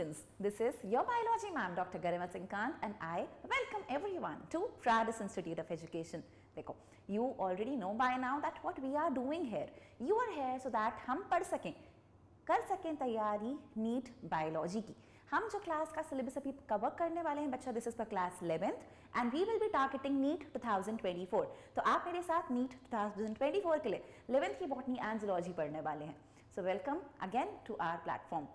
students, this is your biology ma'am Dr. Garima Singh Kant and I welcome everyone to Fradis Institute of Education. देखो, you already know by now that what we are doing here. You are here so that हम पढ़ सकें, कर सकें तैयारी NEET biology की. हम जो क्लास का सिलेबस अभी कवर करने वाले हैं बच्चा, this is for class 11th and we will be targeting NEET 2024. तो आप मेरे साथ नीट 2024 के लिए 11th की बॉटनी एंड जूलॉजी पढ़ने वाले हैं. So welcome again to our platform.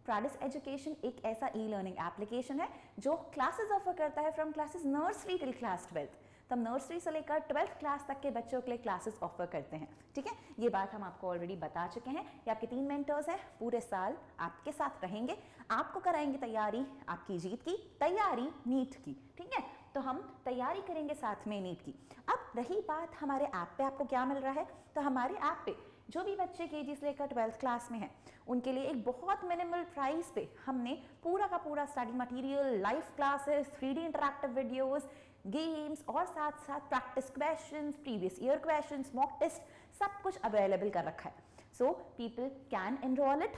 फ्राडिस एजुकेशन एक ऐसा ई लर्निंग एप्लीकेशन है जो क्लासेस ऑफर करता है from classes nursery till class 12th. तब नर्सरी से लेकर 12th क्लास तक के बच्चों के लिए क्लासेस ऑफर करते हैं. ठीक है, ये बात हम आपको ऑलरेडी बता चुके हैं. ये आपके 3 मेंटर्स हैं, पूरे साल आपके साथ रहेंगे, आपको कराएंगे तैयारी आपकी जीत की, तैयारी नीट की. ठीक है, तो हम तैयारी करेंगे साथ में नीट की. अब रही बात हमारे ऐप पे आपको क्या मिल रहा है, तो हमारे ऐप पे जो भी बच्चे केजी से लेकर 12th क्लास में हैं उनके लिए एक बहुत मिनिमल प्राइस पे हमने पूरा का पूरा study material, live classes, 3D interactive videos, games और साथ साथ practice questions, previous year questions, mock test, सब कुछ अवेलेबल कर रखा है. So people can enrol it.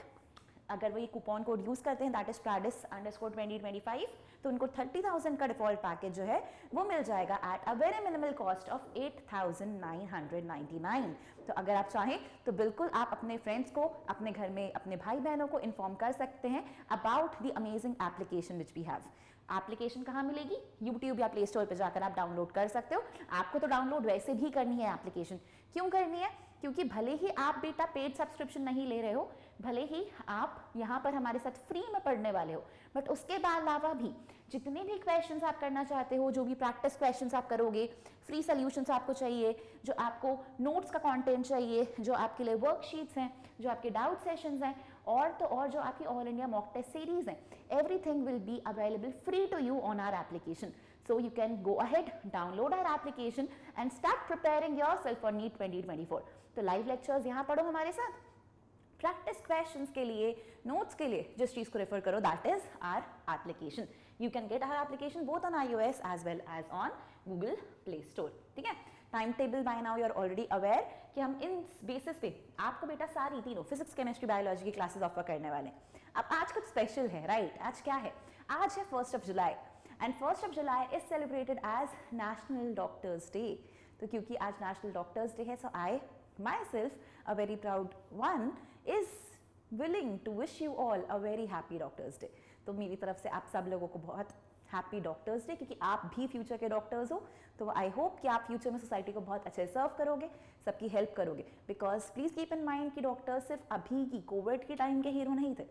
अगर वो ये कूपन कोड यूज करते हैं दैट इज Fradis_2025 तो उनको 30,000 का डिफॉल्ट पैकेज जो है वो मिल जाएगा at a very minimal cost of 8,999. तो अगर आप चाहें तो बिल्कुल आप अपने फ्रेंड्स को, अपने घर में अपने भाई बहनों को इन्फॉर्म कर सकते हैं about the amazing application which we have. Application कहाँ मिलेगी? यूट्यूब या प्ले स्टोर पर जाकर आप डाउनलोड कर सकते हो. आपको तो डाउनलोड वैसे भी करनी है एप्लीकेशन. क्यों करनी है? क्योंकि भले ही आप बेटा पेड सब्सक्रिप्शन नहीं ले रहे हो, भले ही आप यहाँ पर हमारे साथ फ्री में पढ़ने वाले हो, बट उसके अलावा भी जितने भी क्वेश्चंस आप करना चाहते हो, जो भी प्रैक्टिस क्वेश्चंस आप करोगे, फ्री सॉल्यूशंस आपको चाहिए, जो आपको नोट्स का कंटेंट चाहिए, जो आपके लिए वर्कशीट्स हैं, जो आपके डाउट सेशंस हैं, और तो और जो आपकी all India mock test series है, everything will be available free to you on our application. So you can go ahead, download our application and start preparing yourself for NEET 2024. तो live lectures यहाँ पढ़ो हमारे साथ. Practice questions के लिए, notes के लिए जिस चीज को रेफर करो that is our application. You can get our application both on iOS as well as on Google Play Store. ठीक है, time table by now you are already aware कि हम इन बेसिस पे आपको बेटा सारी तीनों फिजिक्स, केमिस्ट्री, बायोलॉजी की क्लासेस ऑफर करने वाले हैं. अब आज कुछ स्पेशल है, राइट? आज क्या है? आज है 1st of July and 1st of July is celebrated as National Doctors Day. तो क्योंकि आज National Doctors Day है, so I myself, a very proud one, is willing to wish you all a very happy Doctors Day. तो मेरी तरफ से आप सब लोगों को बहुत हैप्पी डॉक्टर्स डे, क्योंकि आप भी फ्यूचर के डॉक्टर्स हो. तो आई होप कि आप फ्यूचर में सोसाइटी को बहुत अच्छे से सर्व करोगे, सबकी हेल्प करोगे. Because please keep in mind कि डॉक्टर्स सिर्फ अभी की कोविड के टाइम के हीरो नहीं थे,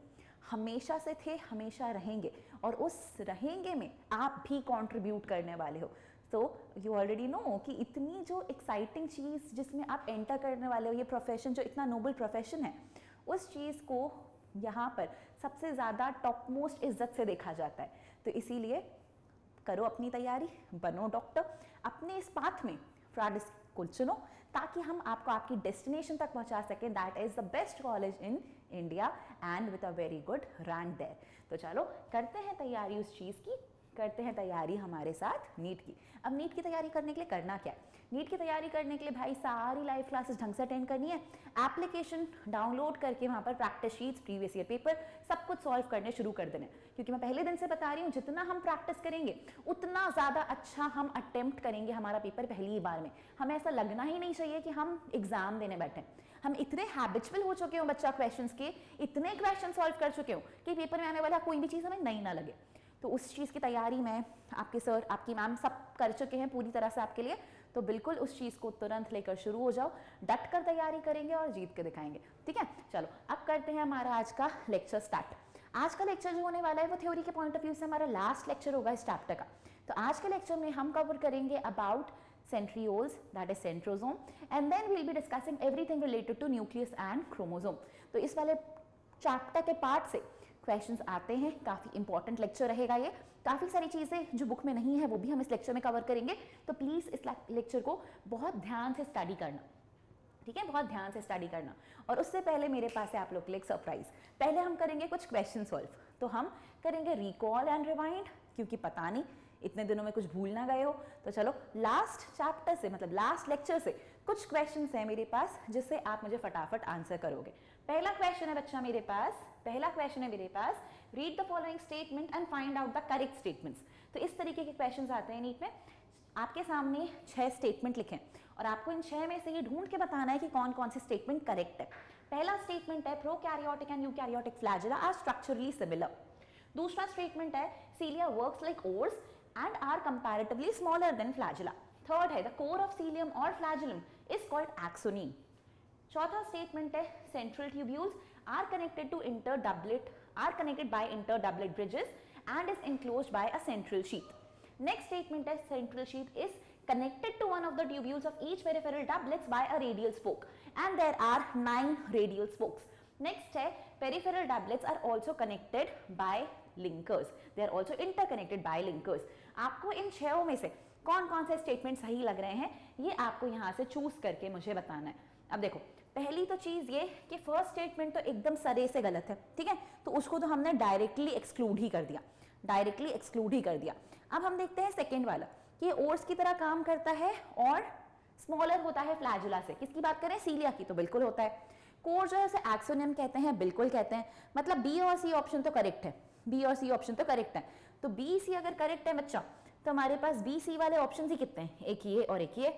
हमेशा से थे, हमेशा रहेंगे, और उस रहेंगे में आप भी कंट्रीब्यूट करने वाले हो. तो यू ऑलरेडी नो कि इतनी जो एक्साइटिंग चीज़ जिसमें आप एंटर करने वाले हो, ये प्रोफेशन जो इतना नोबल प्रोफेशन है, उस चीज़ को यहाँ पर सबसे ज़्यादा टॉप मोस्ट इज्जत से देखा जाता है. तो इसीलिए करो अपनी तैयारी, बनो डॉक्टर, अपने इस पाथ में फ्राडिस को चुनो ताकि हम आपको आपकी डेस्टिनेशन तक पहुंचा सकें. That is the best college in India and with a very good rank there. तो चलो करते हैं तैयारी उस चीज़ की, करते हैं तैयारी हमारे साथ नीट की. अब नीट की तैयारी करने के लिए करना क्या है? नीट की तैयारी करने के लिए भाई सारी लाइव क्लासेस ढंग से अटेंड करनी है. एप्लीकेशन डाउनलोड करके वहाँ पर practice sheets, previous year paper, सब कुछ सॉल्व करने शुरू कर देना. क्योंकि मैं पहले दिन से बता रही हूँ, जितना हम प्रैक्टिस करेंगे उतना ज़्यादा अच्छा हम अटेम्प्ट करेंगे हमारा पेपर पहली ही बार में. हमें ऐसा लगना ही नहीं चाहिए कि हम एग्जाम देने बैठे. हम इतने हैबिचुअल हो चुके हो बच्चा क्वेश्चंस के, इतने क्वेश्चन सॉल्व कर चुके हो कि पेपर में आने वाला कोई भी चीज़ हमें नई ना लगे. तो उस चीज़ की तैयारी में आपके सर, आपकी मैम सब कर चुके हैं पूरी तरह से आपके लिए. तो बिल्कुल उस चीज़ को तुरंत लेकर शुरू हो जाओ, डट कर तैयारी करेंगे और जीत के दिखाएंगे. ठीक है, चलो अब करते हैं हमारा आज का लेक्चर स्टार्ट. आज का लेक्चर जो होने वाला है वो थ्योरी के पॉइंट ऑफ व्यू से हमारा लास्ट लेक्चर होगा इस चैप्टर का. तो आज के लेक्चर में हम कवर करेंगे about centrioles, that is centrosome, and then we'll be discussing everything related to nucleus and chromosome. तो इस वाले चैप्टर के पार्ट से क्वेश्चंस आते हैं. काफ़ी इंपॉर्टेंट लेक्चर रहेगा ये. काफ़ी सारी चीज़ें जो बुक में नहीं है वो भी हम इस लेक्चर में कवर करेंगे. तो प्लीज़ इस लेक्चर को बहुत ध्यान से स्टडी करना. ठीक है, बहुत ध्यान से स्टडी करना. और उससे पहले मेरे पास है आप लोग के लिए एक सरप्राइज. पहले हम करेंगे कुछ क्वेश्चन सॉल्व. तो हम करेंगे रिकॉल एंड रिवाइंड, क्योंकि पता नहीं इतने दिनों में कुछ भूल ना गए हो. तो चलो लास्ट चैप्टर से, मतलब लास्ट लेक्चर से कुछ क्वेश्चंस हैं मेरे पास जिससे आप मुझे फटाफट आंसर करोगे। पहला क्वेश्चन है बच्चा मेरे पास, read the following statement and find out the correct statements. तो इस तरीके के क्वेश्चंस आते हैं नीट में। आपके सामने 6 स्टेटमेंट लिखे और आपको इन 6 में से ये ढूंढ के बताना है कि कौन कौन सी स्टेटमेंट करेक्ट है। पहला स्टेटमेंट है prokaryotic and eukaryotic flagella are structurally similar. दूसरा स्टेटमेंट है cilia works like oars and are comparatively smaller than flagella. Third है द कोर ऑफ सीलियम और फ्लैजेलम इज कॉल्ड एक्सोनीम। चौथा स्टेटमेंट है central tubules are connected by interdoublet bridges and is enclosed by a central sheath. Next statement is central sheath is connected to one of the tubules of each peripheral doublets by a radial spoke and there are 9 radial spokes. Next है peripheral doublets are also connected by linkers. They are also interconnected by linkers. आपको इन 6 में से कौन कौन से statement सही लग रहे हैं ये आपको यहाँ से चूज करके मुझे बताना है। अब देखो पहली तो चीज ये कि फर्स्ट स्टेटमेंट तो एकदम सरे से गलत है, ठीक है, तो उसको तो हमने डायरेक्टली एक्सक्लूड ही कर दिया। अब हम देखते हैं सेकेंड वाला कि ओर्स की तरह काम करता है और स्मॉलर होता है फ्लैजुला से। किसकी बात करें? सीलिया की, तो बिल्कुल होता है। कोर जो है उसे एक्सोनियम कहते हैं, बिल्कुल कहते हैं। मतलब बी और सी ऑप्शन तो करेक्ट है, तो बी सी अगर करेक्ट है बच्चा तो हमारे पास बी सी वाले ऑप्शन ही कितने हैं? एक ये और एक ये,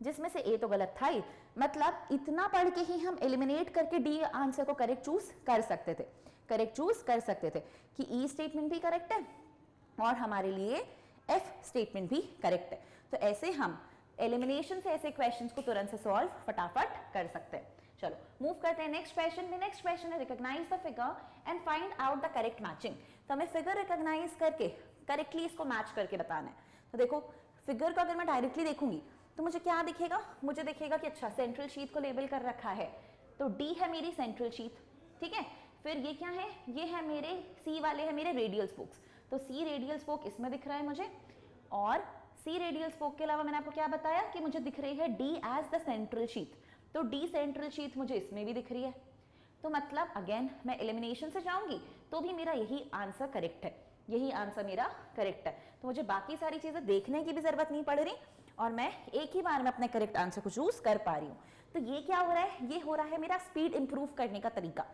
जिसमें से ए तो गलत था ही। मतलब इतना पढ़ के ही हम एलिमिनेट करके डी आंसर को करेक्ट चूज कर सकते थे कि ई स्टेटमेंट भी करेक्ट है और हमारे लिए एफ स्टेटमेंट भी करेक्ट है। तो ऐसे हम एलिमिनेशन से ऐसे क्वेश्चंस को तुरंत से सॉल्व फटाफट कर सकते हैं। चलो मूव करते हैं नेक्स्ट क्वेश्चन में। नेक्स्ट क्वेश्चन है recognise the figure and find out the correct matching. तो हमें फिगर रिकॉग्नाइज करके करेक्टली इसको मैच करके बताना है। तो देखो फिगर को अगर मैं डायरेक्टली देखूंगी तो मुझे क्या दिखेगा? मुझे दिखेगा कि अच्छा सेंट्रल शीथ को लेबल कर रखा है, तो डी है मेरी सेंट्रल शीथ, ठीक है। फिर ये क्या है? ये है मेरे सी वाले है मेरे रेडियल स्पोक्स, तो सी रेडियल स्पोक इसमें दिख रहा है मुझे, और सी रेडियल स्पोक के अलावा मैंने आपको क्या बताया कि मुझे दिख रही है D as the central sheath, तो डी सेंट्रल शीथ मुझे इसमें भी दिख रही है। तो मतलब अगेन मैं एलिमिनेशन से जाऊंगी तो भी मेरा यही आंसर करेक्ट है, तो मुझे बाकी सारी चीजें देखने की भी जरूरत नहीं पड़ रही और मैं एक ही बार में अपने करेक्ट आंसर को चूज कर पा रही हूँ। तो ये क्या हो रहा है? ये हो रहा है मेरा स्पीड इंप्रूव करने का तरीका।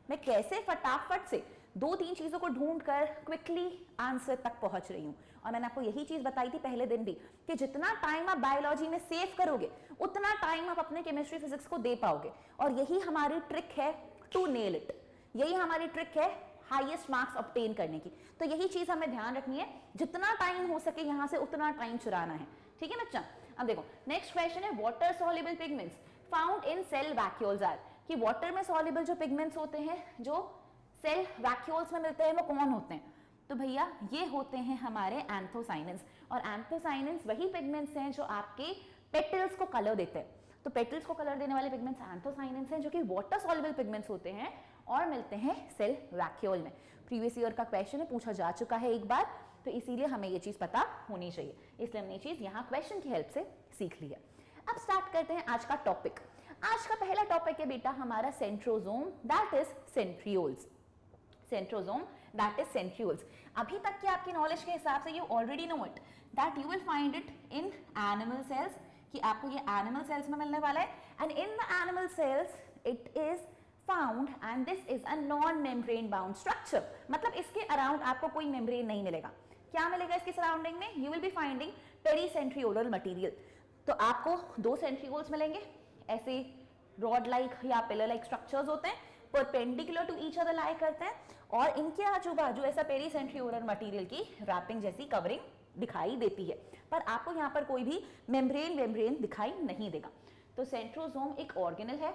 मैं कैसे फटाफट से 2-3 चीजों को ढूंढकर क्विकली आंसर तक पहुंच रही हूँ। और मैंने आपको यही चीज बताई थी पहले दिन भी कि जितना टाइम आप बायोलॉजी में सेव करोगे उतना टाइम आप अपने केमिस्ट्री फिजिक्स को दे पाओगे, और यही हमारी ट्रिक है टू नेल इट, यही हमारी ट्रिक है हाईएस्ट मार्क्स ऑब्टेन करने की। तो यही चीज हमें ध्यान रखनी है, जितना टाइम हो सके यहाँ से उतना टाइम चुराना है, ठीक है बच्चा। अब देखो नेक्स्ट क्वेश्चन है water soluble pigments found in cell vacuoles are, कि वाटर में सॉल्युबल जो पिगमेंट्स होते हैं जो सेल वैक्यूल्स में मिलते हैं वो कौन होते हैं? तो भैया ये होते हैं हमारे एंथोसाइनिन्स, और एंथोसाइनिन्स वही पिगमेंट्स हैं जो आपके पेटल्स को कलर देते हैं। तो पेटल्स को कलर देने वाले पिगमेंट्स एंथोसाइनिन्स हैं जो कि वाटर सॉल्युबल पिगमेंट्स होते हैं और मिलते हैं सेल वैक्यूल में। प्रीवियस ईयर का क्वेश्चन है, पूछा जा चुका है एक बार, तो इसीलिए हमें ये चीज पता होनी चाहिए, इसलिए हमने ये चीज यहाँ क्वेश्चन की हेल्प से सीख लिया। अब स्टार्ट करते हैं आज का टॉपिक। आज का पहला टॉपिक है बेटा हमारा सेंट्रोजोम दैट इज सेंट्रियोल्स। अभी तक की आपकी नॉलेज के हिसाब से you already know it that you will find it in animal cells, कि आपको ये एनिमल सेल्स में मिलने वाला है, and in the animal cells it is found and this is a non membrane bound structure. मतलब इसके अराउंड आपको कोई मेम्ब्रेन नहीं मिलेगा। क्या मिलेगा इसके सराउंडिंग में? You will be finding pericentriolar material. तो आपको 2 सेंट्रियोल्स मिलेंगे, ऐसे रॉड लाइक या पिलर लाइक स्ट्रक्चर्स होते हैं, परपेंडिकुलर टू ईच अदर लाई करते हैं, और इनके आजू बाजू ऐसा पेरीसेंट्रियोलर मटेरियल की रैपिंग जैसी कवरिंग दिखाई देती है, पर आपको यहाँ पर कोई भी मेम्ब्रेन दिखाई नहीं देगा। तो सेंट्रोजोम एक ऑर्गेनल है,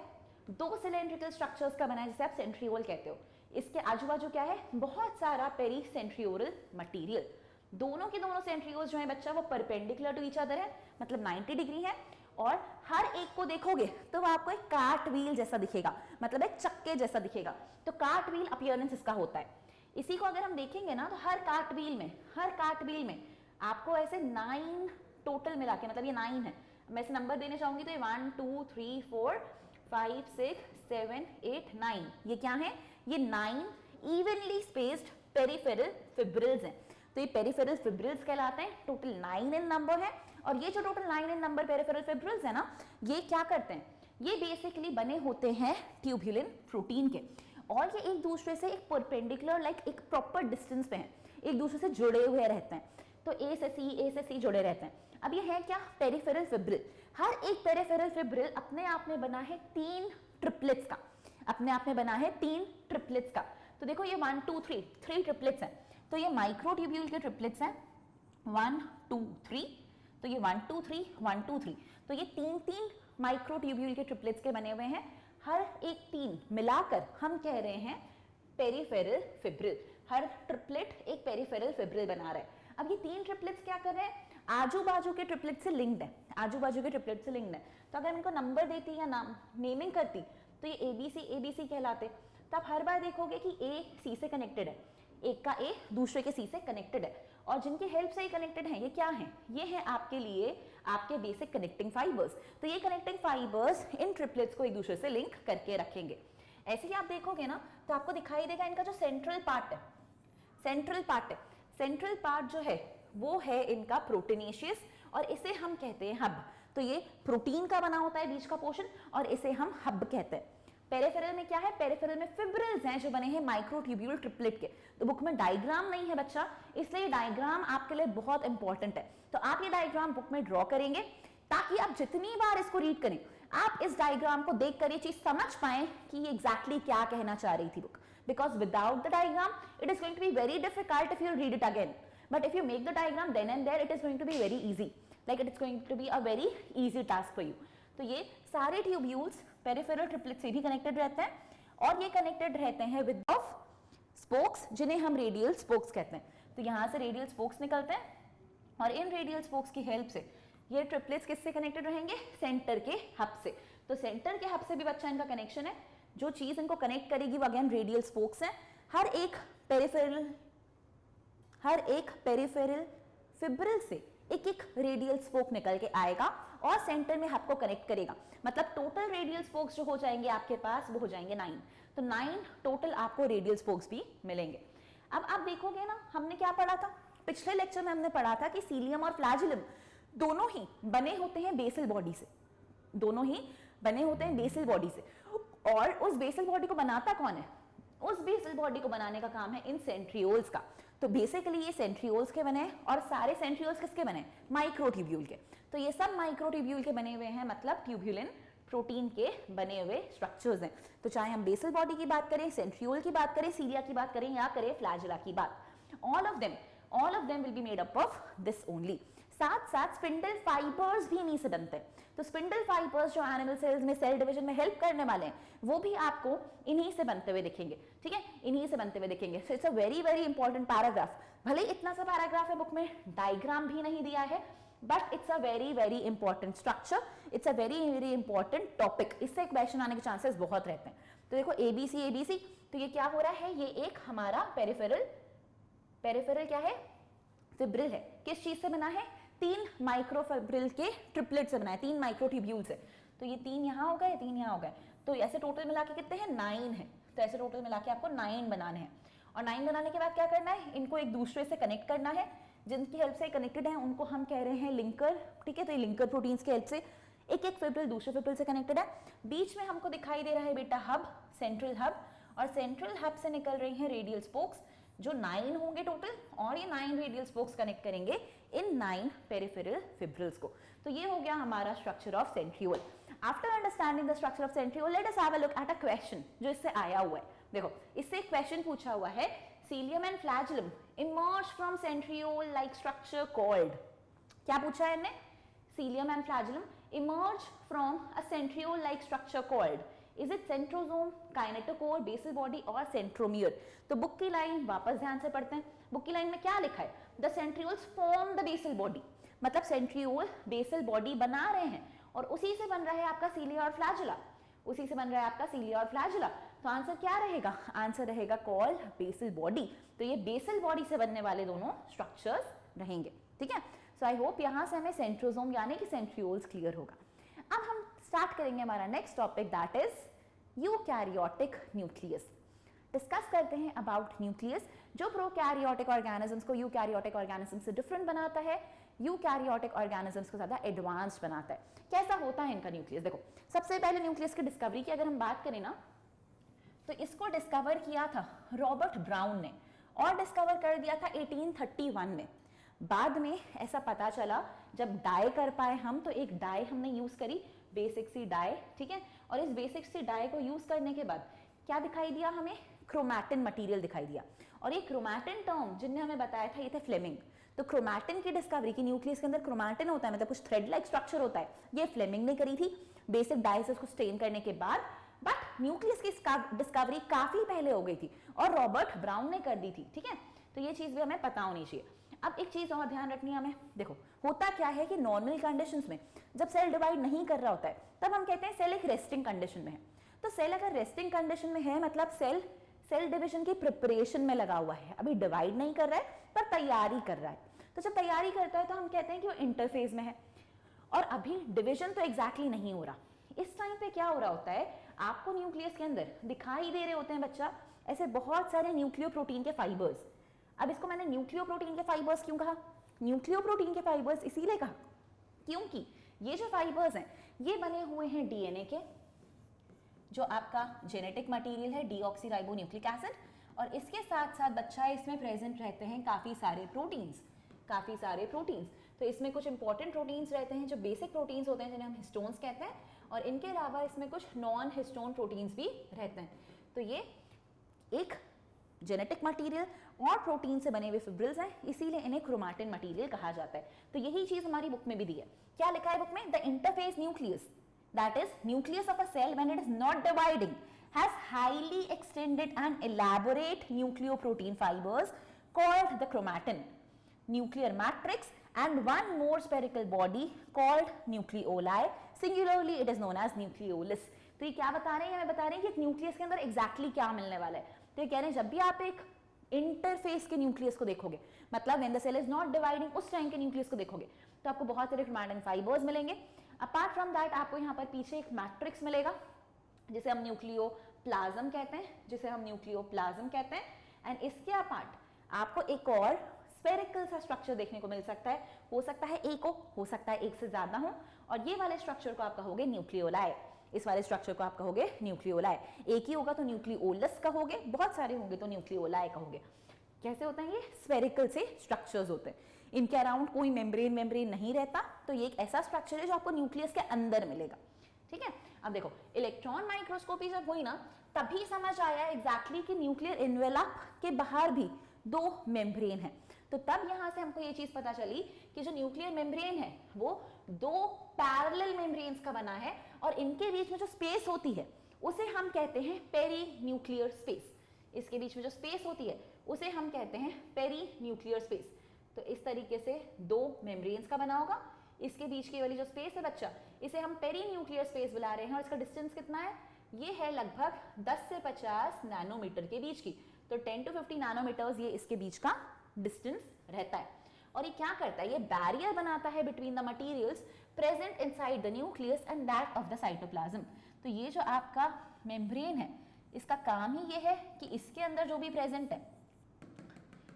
2 सिलेंड्रिकल स्ट्रक्चर्स का बना है जिसे आप सेंट्रियोल कहते हो। इसके आजू बाजू क्या है? बहुत सारा पेरीसेंट्रियोलर मटेरियल। दोनों के दोनों सेंट्रियोल्स जो है बच्चा वो परपेंडिकुलर टू ईच अदर है, मतलब 90 डिग्री है, और हर एक को देखोगे तो वो आपको एक कार्ट व्हील जैसा दिखेगा, मतलब एक चक्के जैसा दिखेगा। तो कार्ट व्हील अपीयरेंस इसका होता है। इसी को अगर हम देखेंगे ना तो हर कार्ट व्हील में आपको ऐसे 9 टोटल मिला के, मतलब ये 9 है, मैं इसे नंबर देने चाहूंगी तो ये 1 2 3 4 5 6 7 8 9, ये क्या है? ये 9 इवनली स्पेस्ड पेरिफेरल फिब्रिल्स हैं। तो ये पेरिफेरल फिब्रिल्स कहलाते हैं, टोटल 9 इन नंबर है, और ये जो टोटल 9 इन नंबर पेरिफेरल फिब्रिल्स है ना, ये क्या करते हैं, ये बेसिकली बने होते हैं ट्यूब्यूलिन प्रोटीन के, और ये एक दूसरे से एक परपेंडिकुलर लाइक एक प्रॉपर डिस्टेंस पे हैं, एक दूसरे से जुड़े हुए रहते हैं। तो ए से सी जुड़े रहते हैं। अब ये है क्या, पेरिफेरल फिब्रिल। हर एक पेरिफेरल फिब्रिल अपने आप में बना है 3 ट्रिपलेट्स का, अपने आप में बना है 3 ट्रिपलेट्स का। तो देखो ये 1 2 3 ट्रिपलेट्स हैं, तो ये माइक्रोट्यूब्यूल के ट्रिपलेट्स हैं 1 2 3, तो ये 1 2 3 1 2 3, तो ये 3 माइक्रोट्यूब्यूल के ट्रिपलेट्स के बने हुए हैं। हर एक 3 मिलाकर हम कह रहे हैं पेरिफेरल फिब्रिल। हर ट्रिपलेट एक पेरिफेरल फिब्रिल बना रहा है। अब ये 3 ट्रिपलेट्स क्या कर रहे हैं, आजू बाजू के ट्रिपलेट से लिंक्ड है, आजू बाजू के ट्रिपलेट से लिंक्ड है। तो अगर इनको नंबर देती या नाम नेमिंग करती तो ये ABC कहलाते। तो आप हर बार देखोगे कि ए सी से कनेक्टेड है, एक का ए दूसरे के सी से कनेक्टेड है, और जिनकी हेल्प से ही कनेक्टेड है ये क्या है, ये है आपके लिए आपके बेसिक कनेक्टिंग फाइबर्स। तो ये कनेक्टिंग फाइबर्स इन ट्रिपलेट्स को एक दूसरे से लिंक करके रखेंगे। ऐसे ही आप देखोगे ना तो आपको दिखाई देगा इनका जो सेंट्रल पार्ट है, सेंट्रल पार्ट जो है वो है इनका प्रोटीनेशियस, और इसे हम कहते हैं हब। तो ये प्रोटीन का बना होता है बीच का पोर्शन, और इसे हम हब कहते हैं। पेरिफेरल में क्या है, पेरिफेरल में फिब्रिल्स हैं जो बने हैं माइक्रोट्यूब्यूल ट्रिपलेट के। तो बुक में डायग्राम नहीं है बच्चा, इसलिए डायग्राम आपके लिए बहुत इंपॉर्टेंट है। तो आप ये डायग्राम बुक में ड्रॉ करेंगे ताकि आप जितनी बार इसको रीड करें आप इस डायग्राम को देखकर ये चीज समझ पाएं कि ये एग्जैक्टली क्या कहना चाह रही थी book. Because without the diagram it is going to be very difficult if you read it again, but if you make the diagram then and there it is going to be very easy, like it is going to be a very easy task for you. तो ये सारे tubules peripheral triplet से भी connected रहते हैं, और ये connected रहते हैं विद ऑफ स्पोक्स जिन्हें हम रेडियल स्पोक्स कहते हैं। तो यहाँ से रेडियल स्पोक्स निकलते हैं, और इन रेडियल स्पोक्स की हेल्प से ये ट्रिपलेट्स किससे कनेक्टेड रहेंगे, सेंटर के हब से। तो सेंटर के हब से भी बच्चा इनका कनेक्शन है, जो चीज इनको कनेक्ट करेगी वो अगेन रेडियल स्पोक्स है। हर एक पेरिफेरल फिब्रिल से एक एक रेडियल स्पोक निकल के आएगा और सेंटर में हब को कनेक्ट करेगा। मतलब टोटल रेडियल स्पोक्स जो हो जाएंगे आपके पास वो हो जाएंगे 9। तो 9 टोटल आपको रेडियल स्पोक्स भी मिलेंगे। अब आप देखोगे ना, हमने क्या पढ़ा था पिछले लेक्चर में, हमने पढ़ा था कि सीलियम और फ्लैजिलम दोनों ही बने होते हैं बेसल बॉडी से, दोनों ही बने होते हैं बेसल बॉडी से। और उस बेसल बॉडी को बनाता कौन है, उस बेसल बॉडी को बनाने का काम है इन सेंट्रियोल्स का। तो बेसिकली ये सेंट्रियोल्स के बने हैं, और सारे सेंट्रियोल्स किसके बने, माइक्रोट्यूब्यूल के। तो ये सब माइक्रोट्यूब्यूल के बने हुए हैं, मतलब ट्यूब्यूलिन प्रोटीन के बने हुए स्ट्रक्चर्स हैं। तो चाहे हम बेसल बॉडी की बात करें, सेंट्रियोल की बात करें, सीलिया की बात करें, या करें फ्लैजिला की बात, all of them will be made up of this only. साथ साथ स्पिंडल फाइबर्स भी इन्हीं से बनते हैं। तो स्पिंडल फाइबर्स जो एनिमल सेल्स में सेल डिवीजन में हेल्प करने वाले हैं वो भी आपको इन्हीं से बनते हुए दिखेंगे, ठीक है, इन्हीं से बनते हुए दिखेंगे। So it's a very very important paragraph. भले इतना सा पैराग्राफ है बुक में, डायग्राम भी नहीं दिया है, but it's a very very important structure, it's a very very important topic. इससे एक क्वेश्चन आने के चांसेस बहुत रहते हैं। तो देखो एबीसी, तो ये क्या हो रहा है, ये एक हमारा पेरिफेरल क्या है, फिब्रिल है। किस चीज से बना है, 3 माइक्रोफिब्रिल के ट्रिपलेट से बना है, 3 माइक्रोट्यूब्यूल्स है। तो ये 3 यहाँ हो गए, 3 यहाँ हो गए, तो ऐसे टोटल मिला के कितने हैं, 9 है। तो ऐसे टोटल मिला के आपको 9 बनाने हैं, और 9 बनाने के बाद क्या करना है, इनको एक दूसरे से कनेक्ट करना है। जिनकी हेल्प से कनेक्टेड है उनको हम कह रहे हैं लिंकर, ठीक है। तो ये लिंकर प्रोटीन्स की हेल्प से एक एक फिब्रिल दूसरे फिब्रिल से कनेक्टेड है। बीच में हमको दिखाई दे रहा है बेटा हब, सेंट्रल हब, और सेंट्रल हब से निकल रही हैं रेडियल स्पोक्स जो 9 होंगे टोटल, और ये 9 रेडियल स्पोक्स कनेक्ट करेंगे इन 9 पेरिफेरल फिब्रिल्स को। तो ये हो गया हमारा structure of centriole. After understanding the structure of centriole, let us have a look at a question जो इससे आया हुआ है। देखो इससे एक क्वेश्चन पूछा हुआ है, cilium and flagellum emerge from centriole like structure called. क्या पूछा है इन्हें, cilium and flagellum emerge from a centriole like structure called, is it centrosome, kinetochore, basal body और सेंट्रोमियर। तो बुक की लाइन वापस ध्यान से पढ़ते हैं। बुक की लाइन में क्या लिखा है, the centrioles form the basal body, मतलब सेंट्रियोल बेसल बॉडी बना रहे हैं, और उसी से बन रहा है आपका सीलिया और फ्लैजिला, उसी से बन रहा है आपका सीलिया और फ्लैजिला। तो आंसर क्या रहेगा, आंसर रहेगा कॉल्ड बेसल बॉडी। तो ये बेसल बॉडी से बनने वाले दोनों स्ट्रक्चर्स रहेंगे, ठीक है। सो आई होप यहाँ से हमें सेंट्रोसोम यानी कि सेंट्रियोल्स क्लियर होगा। अब हम स्टार्ट करेंगे हमारा next topic, that is eukaryotic nucleus. Discuss करते हैं अबाउट न्यूक्लियस, जो प्रोकैरियोटिक ऑर्गेनिजम्स को यूकैरियोटिक ऑर्गेनिजम्स से डिफरेंट बनाता है। यूकैरियोटिक ऑर्गेनिजम्स को ज़्यादा एडवांस्ड बनाता है। कैसा होता है इनका न्यूक्लियस? देखो, सबसे पहले न्यूक्लियस की डिस्कवरी की अगर हम बात करें ना, तो इसको डिस्कवर किया था रॉबर्ट ब्राउन ने और डिस्कवर कर दिया था 1831 में। बाद में ऐसा पता चला जब डाई कर पाए हम, तो एक डाई हमने यूज करी, बेसिक सी डाई, ठीक है। और इस बेसिक सी डाई को यूज करने के बाद क्या दिखाई दिया हमें? क्रोमैटिन मटेरियल दिखाई दिया। और ये क्रोमैटिन टर्म जिनने हमें बताया था ये थे फ्लेमिंग। तो क्रोमैटिन की डिस्कवरी की न्यूक्लियस के अंदर क्रोमैटिन होता है, मतलब कुछ थ्रेड लाइक स्ट्रक्चर होता है, ये फ्लेमिंग ने करी थी बेसिक डाई से उसको स्टेन करने के बाद। बट न्यूक्लियस की डिस्कवरी काफी पहले हो गई थी और रॉबर्ट ब्राउन ने कर दी थी, ठीक है। तो ये चीज भी हमें पता होनी चाहिए। अब एक चीज और ध्यान रखनी है हमें, देखो होता क्या है कि नॉर्मल कंडीशंस में जब सेल डिवाइड नहीं कर रहा होता है तब हम कहते हैं सेल एक रेस्टिंग कंडीशन में है। तो सेल अगर रेस्टिंग कंडीशन में है मतलब सेल डिवीजन की प्रिपरेशन में लगा हुआ है, अभी डिवाइड नहीं कर रहा है पर तैयारी कर रहा है। तो जब तैयारी करता है तो हम कहते हैं कि वो इंटरफेज में है और अभी डिवीजन तो एग्जैक्टली नहीं हो रहा। इस टाइम पे क्या हो रहा होता है, आपको न्यूक्लियस के अंदर दिखाई दे रहे होते हैं बच्चा ऐसे बहुत सारे न्यूक्लियोप्रोटीन के फाइबर्स। अब इसको मैंने न्यूक्लियोप्रोटीन के फाइबर्स क्यों कहा? न्यूक्लियोप्रोटीन के फाइबर्स इसीलिए कहा क्योंकि ये जो फाइबर्स हैं ये बने हुए हैं डीएनए के, जो आपका जेनेटिक मटेरियल है डीऑक्सीराइबोन्यूक्लिक एसिड, और इसके साथ साथ बच्चा इसमें प्रेजेंट रहते हैं काफ़ी सारे प्रोटीन्स। तो इसमें कुछ इंपॉर्टेंट प्रोटीन्स रहते हैं जो बेसिक प्रोटीन्स होते हैं जिन्हें हम हिस्टोन्स कहते हैं, और इनके अलावा इसमें कुछ नॉन हिस्टोन प्रोटीन्स भी रहते हैं। तो ये एक जेनेटिक मटेरियल और प्रोटीन से बने हुए फिब्रिल्स हैं, इसीलिए इन्हें क्रोमैटिन मटेरियल कहा जाता है। तो यही चीज हमारी बुक में भी दी है। क्या लिखा है बुक में? The interphase nucleus, that is nucleus of a cell when it is not dividing has highly extended and elaborate nucleoprotein fibers called the chromatin, nuclear matrix, and one more spherical body called nucleoli. Singularly it is known as nucleolus. तो ये क्या बता रहे हैं? हमें बता रहे हैं कि एक न्यूक्लियस के अंदर एग्जैक्टली क्या मिलने वाला है। तो ये कह रहे हैं जब भी आप एक इंटरफेस के न्यूक्लियस को देखोगे, मतलब when the cell is not dividing, उस टाइम के न्यूक्लियस को देखोगे तो आपको बहुत सारे क्रोमैटिन फाइबर्स मिलेंगे। अपार्ट फ्रॉम दैट आपको यहाँ पर पीछे एक मैट्रिक्स मिलेगा जिसे हम न्यूक्लियोप्लाज्म कहते हैं एंड इसके अपार्ट आपको एक और स्फेरिकल सा स्ट्रक्चर देखने को मिल सकता है। हो सकता है एक हो सकता है एक से ज्यादा हो, और ये वाले स्ट्रक्चर को आप कहोगे न्यूक्लियोलाई। इस वाले स्ट्रक्चर को आप कहोगे न्यूक्लियोलाई। एक ही होगा तो न्यूक्लियोलस कहोगे, बहुत सारे होंगे तो न्यूक्लियोलाई कहोगे। कैसे होते हैं ये? स्फेरिकल से स्ट्रक्चर्स होते हैं, इनके अराउंड कोई मेम्ब्रेन नहीं रहता। तो ये एक ऐसा स्ट्रक्चर है जो आपको न्यूक्लियस के अंदर मिलेगा, ठीक है। अब देखो इलेक्ट्रॉन माइक्रोस्कोपी जब हुई ना तभी समझ आया एग्जैक्टली कि न्यूक्लियर एनवेलप के बाहर भी दो मेम्ब्रेन है। तो तब यहां से हमको ये चीज पता चली कि जो न्यूक्लियर मेम्ब्रेन है वो दो पैरेलल मेम्ब्रेन्स का बना है और इनके बीच में जो स्पेस होती है उसे हम कहते हैं पेरी न्यूक्लियर स्पेस। इसके बीच में जो स्पेस होती है उसे हम कहते हैं पेरी न्यूक्लियर स्पेस। तो इस तरीके से दो मेम्ब्रेन्स का बना होगा, इसके बीच की वाली जो स्पेस है बच्चा इसे हम पेरी न्यूक्लियर स्पेस बुला रहे हैं, और इसका डिस्टेंस कितना है? ये है लगभग 10 से 50 नैनोमीटर के बीच की। तो 10 to 50 नैनोमीटर्स ये इसके बीच का डिस्टेंस रहता है। और ये क्या करता है? ये बैरियर बनाता है between the materials present inside the nucleus and that of the cytoplasm. तो ये जो आपका मेम्ब्रेन है इसका काम ही ये है कि इसके अंदर जो भी प्रेजेंट है,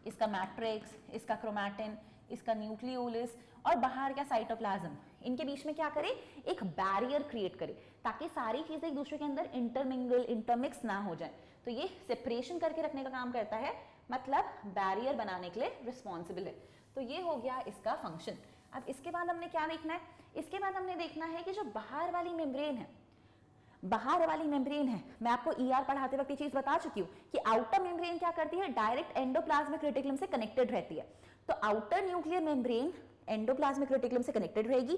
इसका मैट्रिक्स, इसका क्रोमैटिन, इसका न्यूक्लियोलस और बाहर का साइटोप्लाज्म, इनके बीच में क्या करे? एक बैरियर क्रिएट करे ताकि सारी चीजें एक दूसरे के अंदर इंटरमिक्स ना हो जाए। तो ये सेपरेशन करके रखने का काम करता है, मतलब बैरियर बनाने के लिए रिस्पॉन्सिबल है। तो ये हो गया इसका फंक्शन। अब इसके बाद हमने क्या देखना है? इसके बाद हमने देखना है कि जो बाहर वाली मेम्ब्रेन है, मैं आपको ईआर पढ़ाते वक्त ये चीज बता चुकी हूँ कि आउटर मेम्ब्रेन क्या करती है? डायरेक्ट एंडोप्लाज्मिक रेटिकुलम से कनेक्टेड रहती है। तो outer nuclear membrane endoplasmic reticulum से कनेक्टेड रहेगी।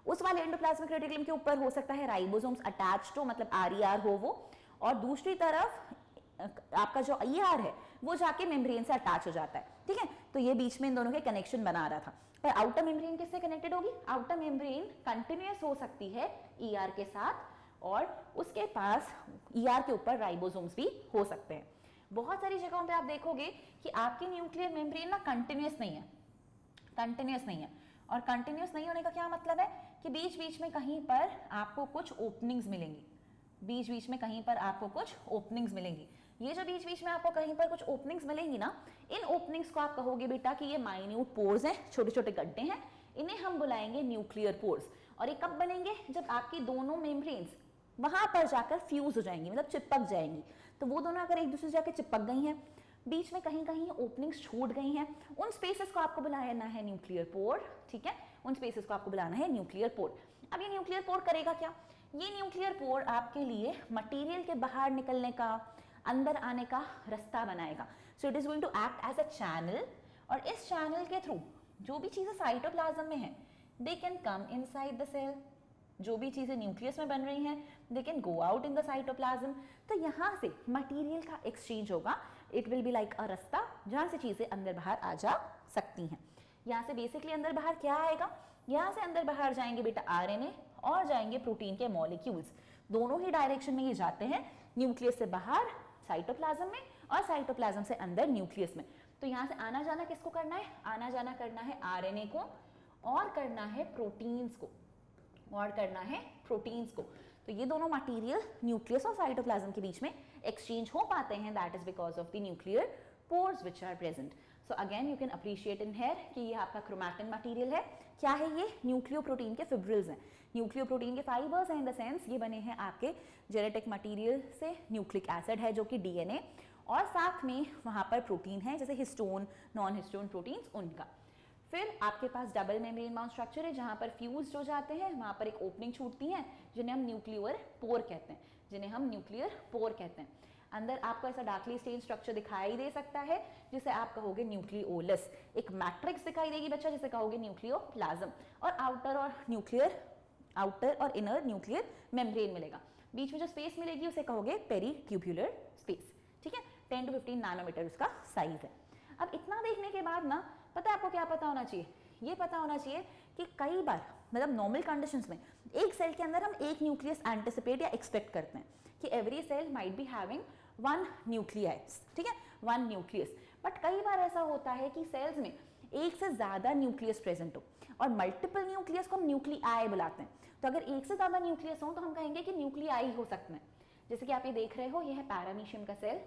उस वाले एंडोप्लाज्मिक रेटिकुलम के ऊपर हो सकता है राइबोसोम्स अटैच्ड हो, मतलब आरईआर हो वो, और दूसरी तरफ आपका जो ईआर है वो जाके मेम्ब्रेन से अटैच हो जाता है, ठीक है। तो ये बीच में इन दोनों के कनेक्शन बना रहा था। पर आउटर मेम्ब्रेन किससे कनेक्टेड होगी? आउटर मेम्ब्रेन कंटिन्यूअस हो सकती है ईआर के साथ, और उसके पास ईआर के ऊपर राइबोसोम्स भी हो सकते हैं। बहुत सारी जगहों पे आप देखोगे कि आपकी न्यूक्लियर मेम्ब्रेन ना कंटिन्यूअस नहीं है। और कंटिन्यूअस नहीं होने का क्या मतलब है? कि बीच बीच में कहीं पर आपको कुछ ओपनिंग्स मिलेंगी। ये जो बीच बीच में आपको कहीं पर कुछ ओपनिंग्स मिलेंगी ना, इन ओपनिंग्स को आप कहोगे बेटा कि ये माइन्यूट पोर्स हैं, छोटे छोटे गड्ढे हैं। इन्हें हम बुलाएंगे न्यूक्लियर पोर्स। और ये कब बनेंगे? जब आपकी दोनों मेम्ब्रेन्स वहां पर जाकर फ्यूज हो जाएंगी, मतलब चिपक जाएंगी। तो वो दोनों अगर एक दूसरे से जाकर चिपक गई हैं, बीच में कहीं कहीं ओपनिंग्स छूट गई हैं, उन स्पेसेस को आपको बुलाना है न्यूक्लियर पोर। ठीक है, उन स्पेसेस को आपको बुलाना है न्यूक्लियर पोर। अब ये न्यूक्लियर पोर करेगा क्या? ये न्यूक्लियर पोर आपके लिए मटेरियल के बाहर निकलने का, अंदर आने का रास्ता बनाएगा। So it is going to act as a channel, और इस चैनल के थ्रू जो भी चीजें साइटोप्लाज्म में है they can come inside the cell. जो भी चीजें न्यूक्लियस में बन रही हैं they can go out in the cytoplasm. तो यहाँ से मटेरियल का एक्सचेंज होगा। It will be like a रास्ता जहाँ से चीजें अंदर बाहर आ जा सकती हैं। यहाँ से बेसिकली अंदर बाहर क्या आएगा? यहाँ से अंदर बाहर जाएंगे बेटा आरएनए और जाएंगे प्रोटीन के मॉलिक्यूल्स। दोनों ही डायरेक्शन में ये जाते हैं, न्यूक्लियस से बाहर साइटोप्लाज्म में और साइटोप्लाज्म से अंदर न्यूक्लियस में। तो यहाँ से आना जाना किसको करना है? आना जाना करना है आरएनए को और करना है प्रोटीन्स को, और करना है प्रोटीन्स को। तो ये दोनों मटेरियल न्यूक्लियस और साइटोप्लाज्म के बीच में एक्सचेंज हो पाते हैं। That is because of the nuclear pores which are present. So again you can appreciate in here कि ये आपका क्रोमैटिन मटेरियल है। क्या है ये? न्यूक्लियोप्रोटीन के फिब्रिल्स हैं, न्यूक्लियोप्रोटीन के फाइबर्स हैं। इन द सेंस ये बने हैं आपके जेनेटिक मटेरियल से। न्यूक्लिक एसिड है जो कि डीएनए, और साथ में वहाँ पर प्रोटीन है जैसे हिस्टोन, नॉन हिस्टोन प्रोटीन्स उनका। फिर आपके पास डबल मेम्ब्रेन बाउंड स्ट्रक्चर है जहाँ पर फ्यूज हो जाते हैं, वहाँ पर एक ओपनिंग छूटती है जिन्हें हम न्यूक्लियर पोर कहते हैं, जिन्हें हम न्यूक्लियर पोर कहते हैं। अंदर आपको ऐसा डार्कली स्टेन स्ट्रक्चर दिखाई दे सकता है जिसे आप कहोगे न्यूक्लियोलस। एक मैट्रिक्स दिखाई देगी बच्चा जिसे कहोगे न्यूक्लियोप्लाज्म, और आउटर और इनर न्यूक्लियर मेम्ब्रेन मिलेगा। बीच में जो स्पेस मिलेगी उसे कहोगे पेरीट्यूब्युलर स्पेस। ठीक है, 10 to 15 नैनोमीटर उसका साइज है। अब इतना देखने के बाद ना पता है आपको क्या पता होना चाहिए? ये पता होना चाहिए कि कई बार मतलब नॉर्मल कंडीशंस में एक सेल के अंदर हम एक न्यूक्लियस एंटिसिपेट या एक्सपेक्ट करते हैं कि every cell might be having one nucleus. ठीक है, वन न्यूक्लियस। बट कई बार ऐसा होता है कि सेल्स में एक से ज्यादा न्यूक्लियस प्रेजेंट हो, और मल्टीपल न्यूक्लियस को हम न्यूक्लियाई बुलाते हैं। तो अगर एक से ज्यादा न्यूक्लियस हो तो हम कहेंगे कि न्यूक्लियाई हो सकते हैं। जैसे कि आप ये देख रहे हो, ये है पैरामीशियम का सेल।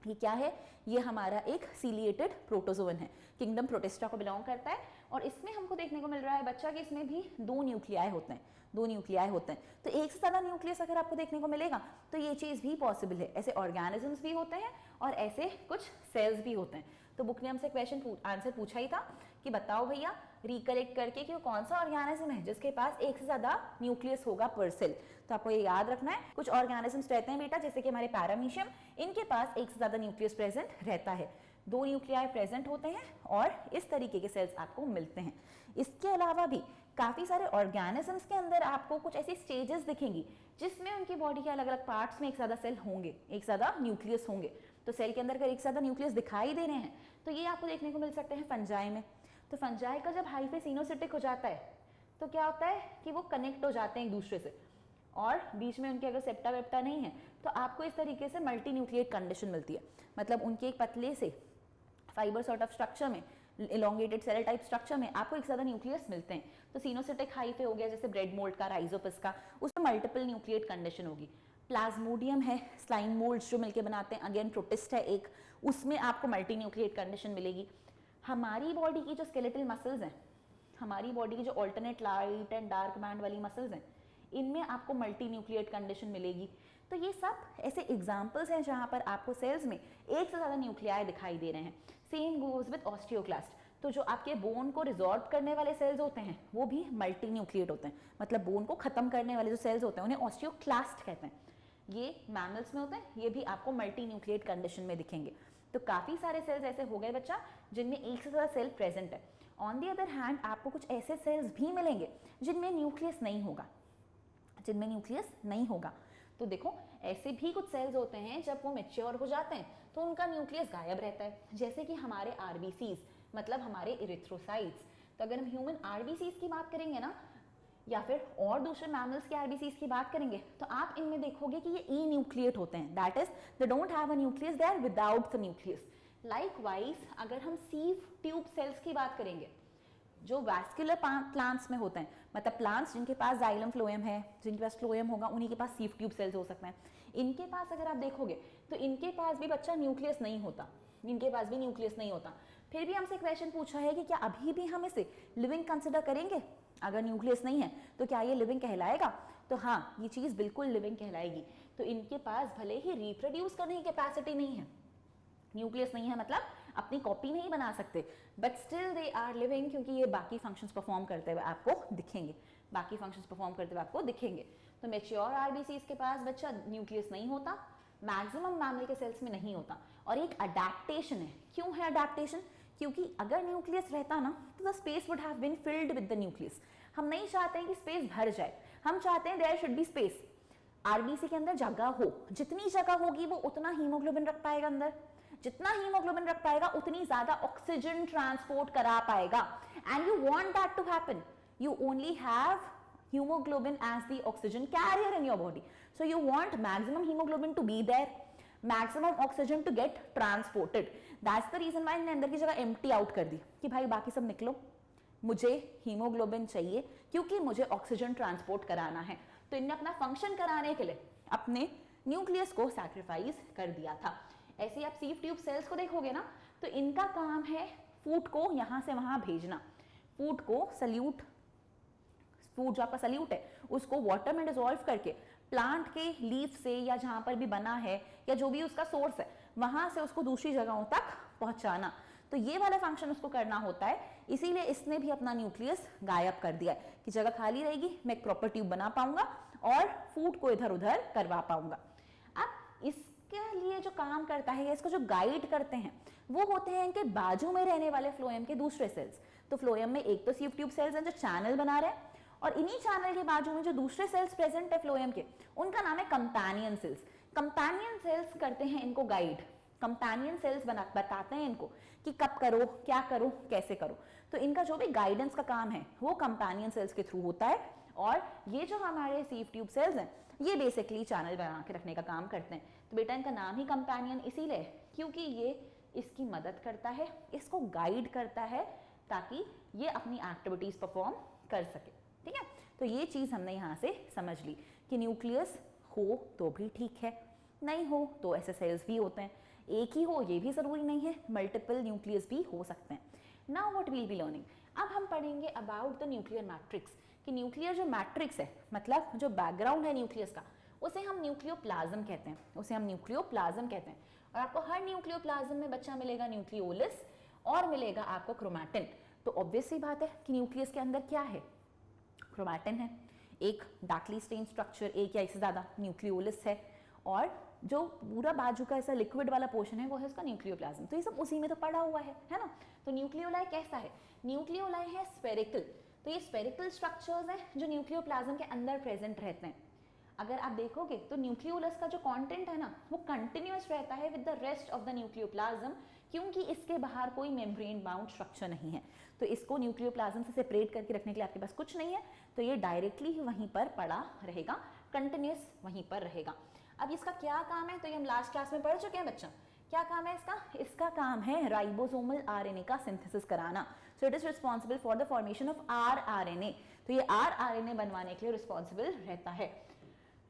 ये क्या है? ये हमारा एक सीलिएटेड प्रोटोजोवन है, किंगडम प्रोटिस्टा को बिलोंग करता है। और इसमें हमको देखने को मिल रहा है बच्चा कि इसमें भी दो न्यूक्लियाई होते हैं, दो न्यूक्लियाई होते हैं। तो एक से ज़्यादा न्यूक्लियस अगर आपको देखने को मिलेगा तो ये चीज़ भी पॉसिबल है। ऐसे ऑर्गेनिजम्स भी होते हैं और ऐसे कुछ सेल्स भी होते हैं। तो बुक ने हमसे क्वेश्चन आंसर पूछा ही था कि बताओ भैया रिकलेक्ट करके कि वो कौन सा ऑर्गेनिज्म है जिसके पास एक से ज्यादा न्यूक्लियस होगा पर सेल। तो आपको ये याद रखना है। कुछ ऑर्गेनिजम्स रहते हैं बेटा जैसे कि हमारे पैरामीशियम, इनके पास एक से ज्यादा न्यूक्लियस प्रेजेंट रहता है, दो न्यूक्लियाई प्रेजेंट होते हैं और इस तरीके के सेल्स आपको मिलते हैं। इसके अलावा भी काफी सारे ऑर्गेनिजम्स के अंदर आपको कुछ ऐसी स्टेजेस दिखेंगी जिसमें उनकी बॉडी के अलग अलग पार्ट्स में एक ज्यादा सेल होंगे, एक ज्यादा न्यूक्लियस होंगे। तो सेल के अंदर अगर एक ज्यादा न्यूक्लियस दिखाई दे रहे हैं तो ये आपको देखने को मिल सकते हैं फंजाई में। तो फंजाई का जब हाइफे सिनोसिटिक हो जाता है तो क्या होता है कि वो कनेक्ट हो जाते हैं एक दूसरे से, और बीच में उनके अगर सेप्टा वेप्टा नहीं है तो आपको इस तरीके से मल्टी न्यूक्लिएट कंडीशन मिलती है। मतलब उनके एक पतले से फाइबर सॉर्ट ऑफ स्ट्रक्चर में, इलोंगेटेड सेल टाइप स्ट्रक्चर में आपको एक ज्यादा न्यूक्लियस मिलते हैं। तो सिनोसिटिक हाइफे हो गया जैसे ब्रेड मोल्ड का, राइजोपस का, उसमें मल्टीपल न्यूक्लिएट कंडीशन होगी। प्लाज्मोडियम है, स्लाइम मोल्ड्स जो मिलके बनाते हैं, अगेन प्रोटिस्ट है एक, उसमें आपको मल्टी न्यूक्लिएट कंडीशन मिलेगी। हमारी बॉडी की जो स्केलेटल मसल्स हैं, हमारी बॉडी की जो alternate light and dark band वाली मसल्स हैं, इनमें आपको मल्टी न्यूक्लिएट कंडीशन मिलेगी। तो ये सब ऐसे एग्जाम्पल्स हैं जहाँ पर आपको सेल्स में एक से ज़्यादा न्यूक्लियाई दिखाई दे रहे हैं। Same goes with osteoclast. तो जो आपके बोन को रिजॉर्व करने वाले सेल्स होते हैं वो भी मल्टी न्यूक्लिएट होते हैं। मतलब बोन को खत्म करने वाले जो सेल्स होते हैं उन्हें ऑस्टियोक्लास्ट कहते हैं। ये मैमल्स में होते हैं, ये भी आपको मल्टी न्यूक्लिएट कंडीशन में दिखेंगे। तो काफ़ी सारे सेल्स ऐसे हो गए बच्चा जिनमें एक से ज़्यादा सेल प्रेजेंट है। ऑन दी अदर हैंड आपको कुछ ऐसे सेल्स भी मिलेंगे जिनमें न्यूक्लियस नहीं होगा, जिनमें न्यूक्लियस नहीं होगा। तो देखो ऐसे भी कुछ सेल्स होते हैं जब वो मैच्योर हो जाते हैं तो उनका न्यूक्लियस गायब रहता है, जैसे कि हमारे आरबीसीज, मतलब हमारे इरिथ्रोसाइट्स। तो अगर हम ह्यूमन आरबीसीज की बात करेंगे ना, या फिर और दूसरे मैमल्स के आरबीसीज की बात करेंगे तो आप इनमें देखोगे कि ये ई न्यूक्लिएट होते हैं। That is they don't have a nucleus, they are without the nucleus. Likewise अगर हम सीव ट्यूब सेल्स की बात करेंगे जो वैस्कुलर प्लांट्स में होते हैं, मतलब प्लांट्स जिनके पास जाइलम फ्लोएम है, जिनके पास फ्लोएम होगा उन्हीं के पास सीव ट्यूब सेल्स हो सकते हैं। इनके पास अगर आप देखोगे तो इनके पास भी बच्चा न्यूक्लियस नहीं होता, इनके पास भी न्यूक्लियस नहीं होता। फिर भी हमसे क्वेश्चन पूछा है कि क्या अभी भी हम इसे लिविंग कंसिडर करेंगे? अगर न्यूक्लियस नहीं है तो क्या ये लिविंग कहलाएगा? तो हाँ, ये चीज़ बिल्कुल लिविंग कहलाएगी। तो इनके पास भले ही रिप्रोड्यूस करने की कैपेसिटी नहीं है, न्यूक्लियस नहीं है मतलब अपनी कॉपी नहीं बना सकते, but still they are living, क्योंकि ये बाकी फंक्शंस परफॉर्म करते हुए आपको दिखेंगे, बाकी फंक्शंस परफॉर्म करते हुए आपको दिखेंगे। तो मैच्योर आरबीसीज के पास बच्चा न्यूक्लियस नहीं होता, मैक्सिमम मैमल के सेल्स में नहीं होता। और एक अडेप्टेशन है। क्यों है अडेप्टेशन? क्योंकि अगर न्यूक्लियस रहता ना तो the space would have been filled with the nucleus. हम नहीं चाहते हैं कि स्पेस भर जाए, हम चाहते हैं there should be space. RBC के अंदर जगह हो, जितनी जगह होगी वो उतना हीमोग्लोबिन रख पाएगा अंदर, जितना हीमोग्लोबिन रख पाएगा उतनी ज्यादा ऑक्सीजन ट्रांसपोर्ट करा पाएगा। And you want that to happen, you only have hemoglobin as the oxygen carrier in your body, so you want maximum hemoglobin to be there, maximum oxygen to get transported. That's the reason why इन्होंने अंदर की जगह empty out कर दी कि भाई बाकी सब निकलो, मुझे हीमोग्लोबिन चाहिए क्योंकि मुझे ऑक्सीजन ट्रांसपोर्ट कराना है। तो इन्होंने अपना फंक्शन कराने के लिए अपने न्यूक्लियस को सैक्रिफाइस कर दिया था। ऐसे ही आप सीव ट्यूब सेल्स को देखोगे ना, तो इनका काम है फूड को यहाँ से वहाँ भेजना, फूड को सल्यूट, फूड जो आपका सल्यूट है उसको वाटर में डिसॉल्व करके प्लांट के लीफ से या जहाँ पर भी बना है या जो भी उसका सोर्स है वहाँ से उसको दूसरी जगहों तक पहुँचाना। तो ये वाला फंक्शन उसको करना होता है, इसीलिए इसने भी अपना न्यूक्लियस गायब कर दिया है कि जगह खाली रहेगी, मैं एक प्रॉपर ट्यूब बना पाऊंगा और फूड को इधर उधर करवा पाऊंगा। अब इसके लिए जो काम करता है या इसको जो गाइड करते हैं वो होते हैं इनके बाजू में रहने वाले फ्लोएम के दूसरे सेल्स। तो फ्लोएम में एक तो सीव ट्यूब सेल्स हैं जो चैनल बना रहे हैं, और इन्हीं चैनल के बाजू में जो दूसरे सेल्स प्रेजेंट है फ्लोएम के, उनका नाम है कंपेनियन सेल्स। कंपेनियन सेल्स करते हैं इनको गाइड, कंपेनियन सेल्स बताते हैं इनको कि कब करो, क्या करो, कैसे करो। तो इनका जो भी गाइडेंस का काम है वो कंपेनियन सेल्स के थ्रू होता है। और ये जो हमारे सीव ट्यूब सेल्स हैं ये बेसिकली चैनल बना के रखने का काम करते हैं। तो बेटा इनका नाम ही कंपेनियन इसीलिए क्योंकि ये इसकी मदद करता है, इसको गाइड करता है ताकि ये अपनी एक्टिविटीज परफॉर्म कर सके। ठीक है, तो ये चीज हमने यहाँ से समझ ली कि न्यूक्लियस हो तो भी ठीक है, नहीं हो तो ऐसे सेल्स भी होते हैं, एक ही हो ये भी जरूरी नहीं है, मल्टीपल न्यूक्लियस भी हो सकते हैं। Now what we'll be learning, अब हम पढ़ेंगे अबाउट द न्यूक्लियर मैट्रिक्स कि न्यूक्लियर जो मैट्रिक्स है मतलब जो बैकग्राउंड है न्यूक्लियस का उसे हम न्यूक्लियोप्लाज्म कहते हैं, उसे हम न्यूक्लियोप्लाज्म कहते हैं। और आपको हर न्यूक्लियोप्लाज्म में बच्चा मिलेगा न्यूक्लियोलस और मिलेगा आपको क्रोमैटिन। तो ऑब्वियस सी बात है कि न्यूक्लियस के अंदर क्या है, क्रोमैटिन है, एक डार्कली स्टेन स्ट्रक्चर, एक या इससे ज्यादा न्यूक्लियोलस है, और जो पूरा बाजू का ऐसा लिक्विड वाला पोर्शन है वो है उसका न्यूक्लियोप्लाज्म। तो ये सब उसी में तो पड़ा हुआ है ना। तो न्यूक्लियोलाई कैसा है, न्यूक्लियोलाई है स्फेरिकल। तो ये स्फेरिकल स्ट्रक्चर्स हैं जो न्यूक्लियोप्लाज्म के अंदर प्रेजेंट रहते हैं। अगर आप देखोगे तो न्यूक्लियोलस का जो कंटेंट है ना वो कंटिन्यूअस रहता है with the rest of the nucleoplasm, क्योंकि इसके बाहर कोई मेम्ब्रेन बाउंड स्ट्रक्चर नहीं है। तो इसको न्यूक्लियोप्लाज्म से सेपरेट करके रखने के लिए आपके पास कुछ नहीं है, तो ये डायरेक्टली ही वहीं पर पड़ा रहेगा, कंटिन्यूअस वहीं पर रहेगा। अब इसका क्या काम है, तो ये हम लास्ट क्लास में पढ़ चुके हैं बच्चा। क्या काम है इसका, इसका काम है राइबोसोमल आरएनए का सिंथेसिस कराना। सो it is responsible for the formation of rRNA. तो ये आरआरएनए बनवाने के लिए रिस्पॉन्सिबल रहता है।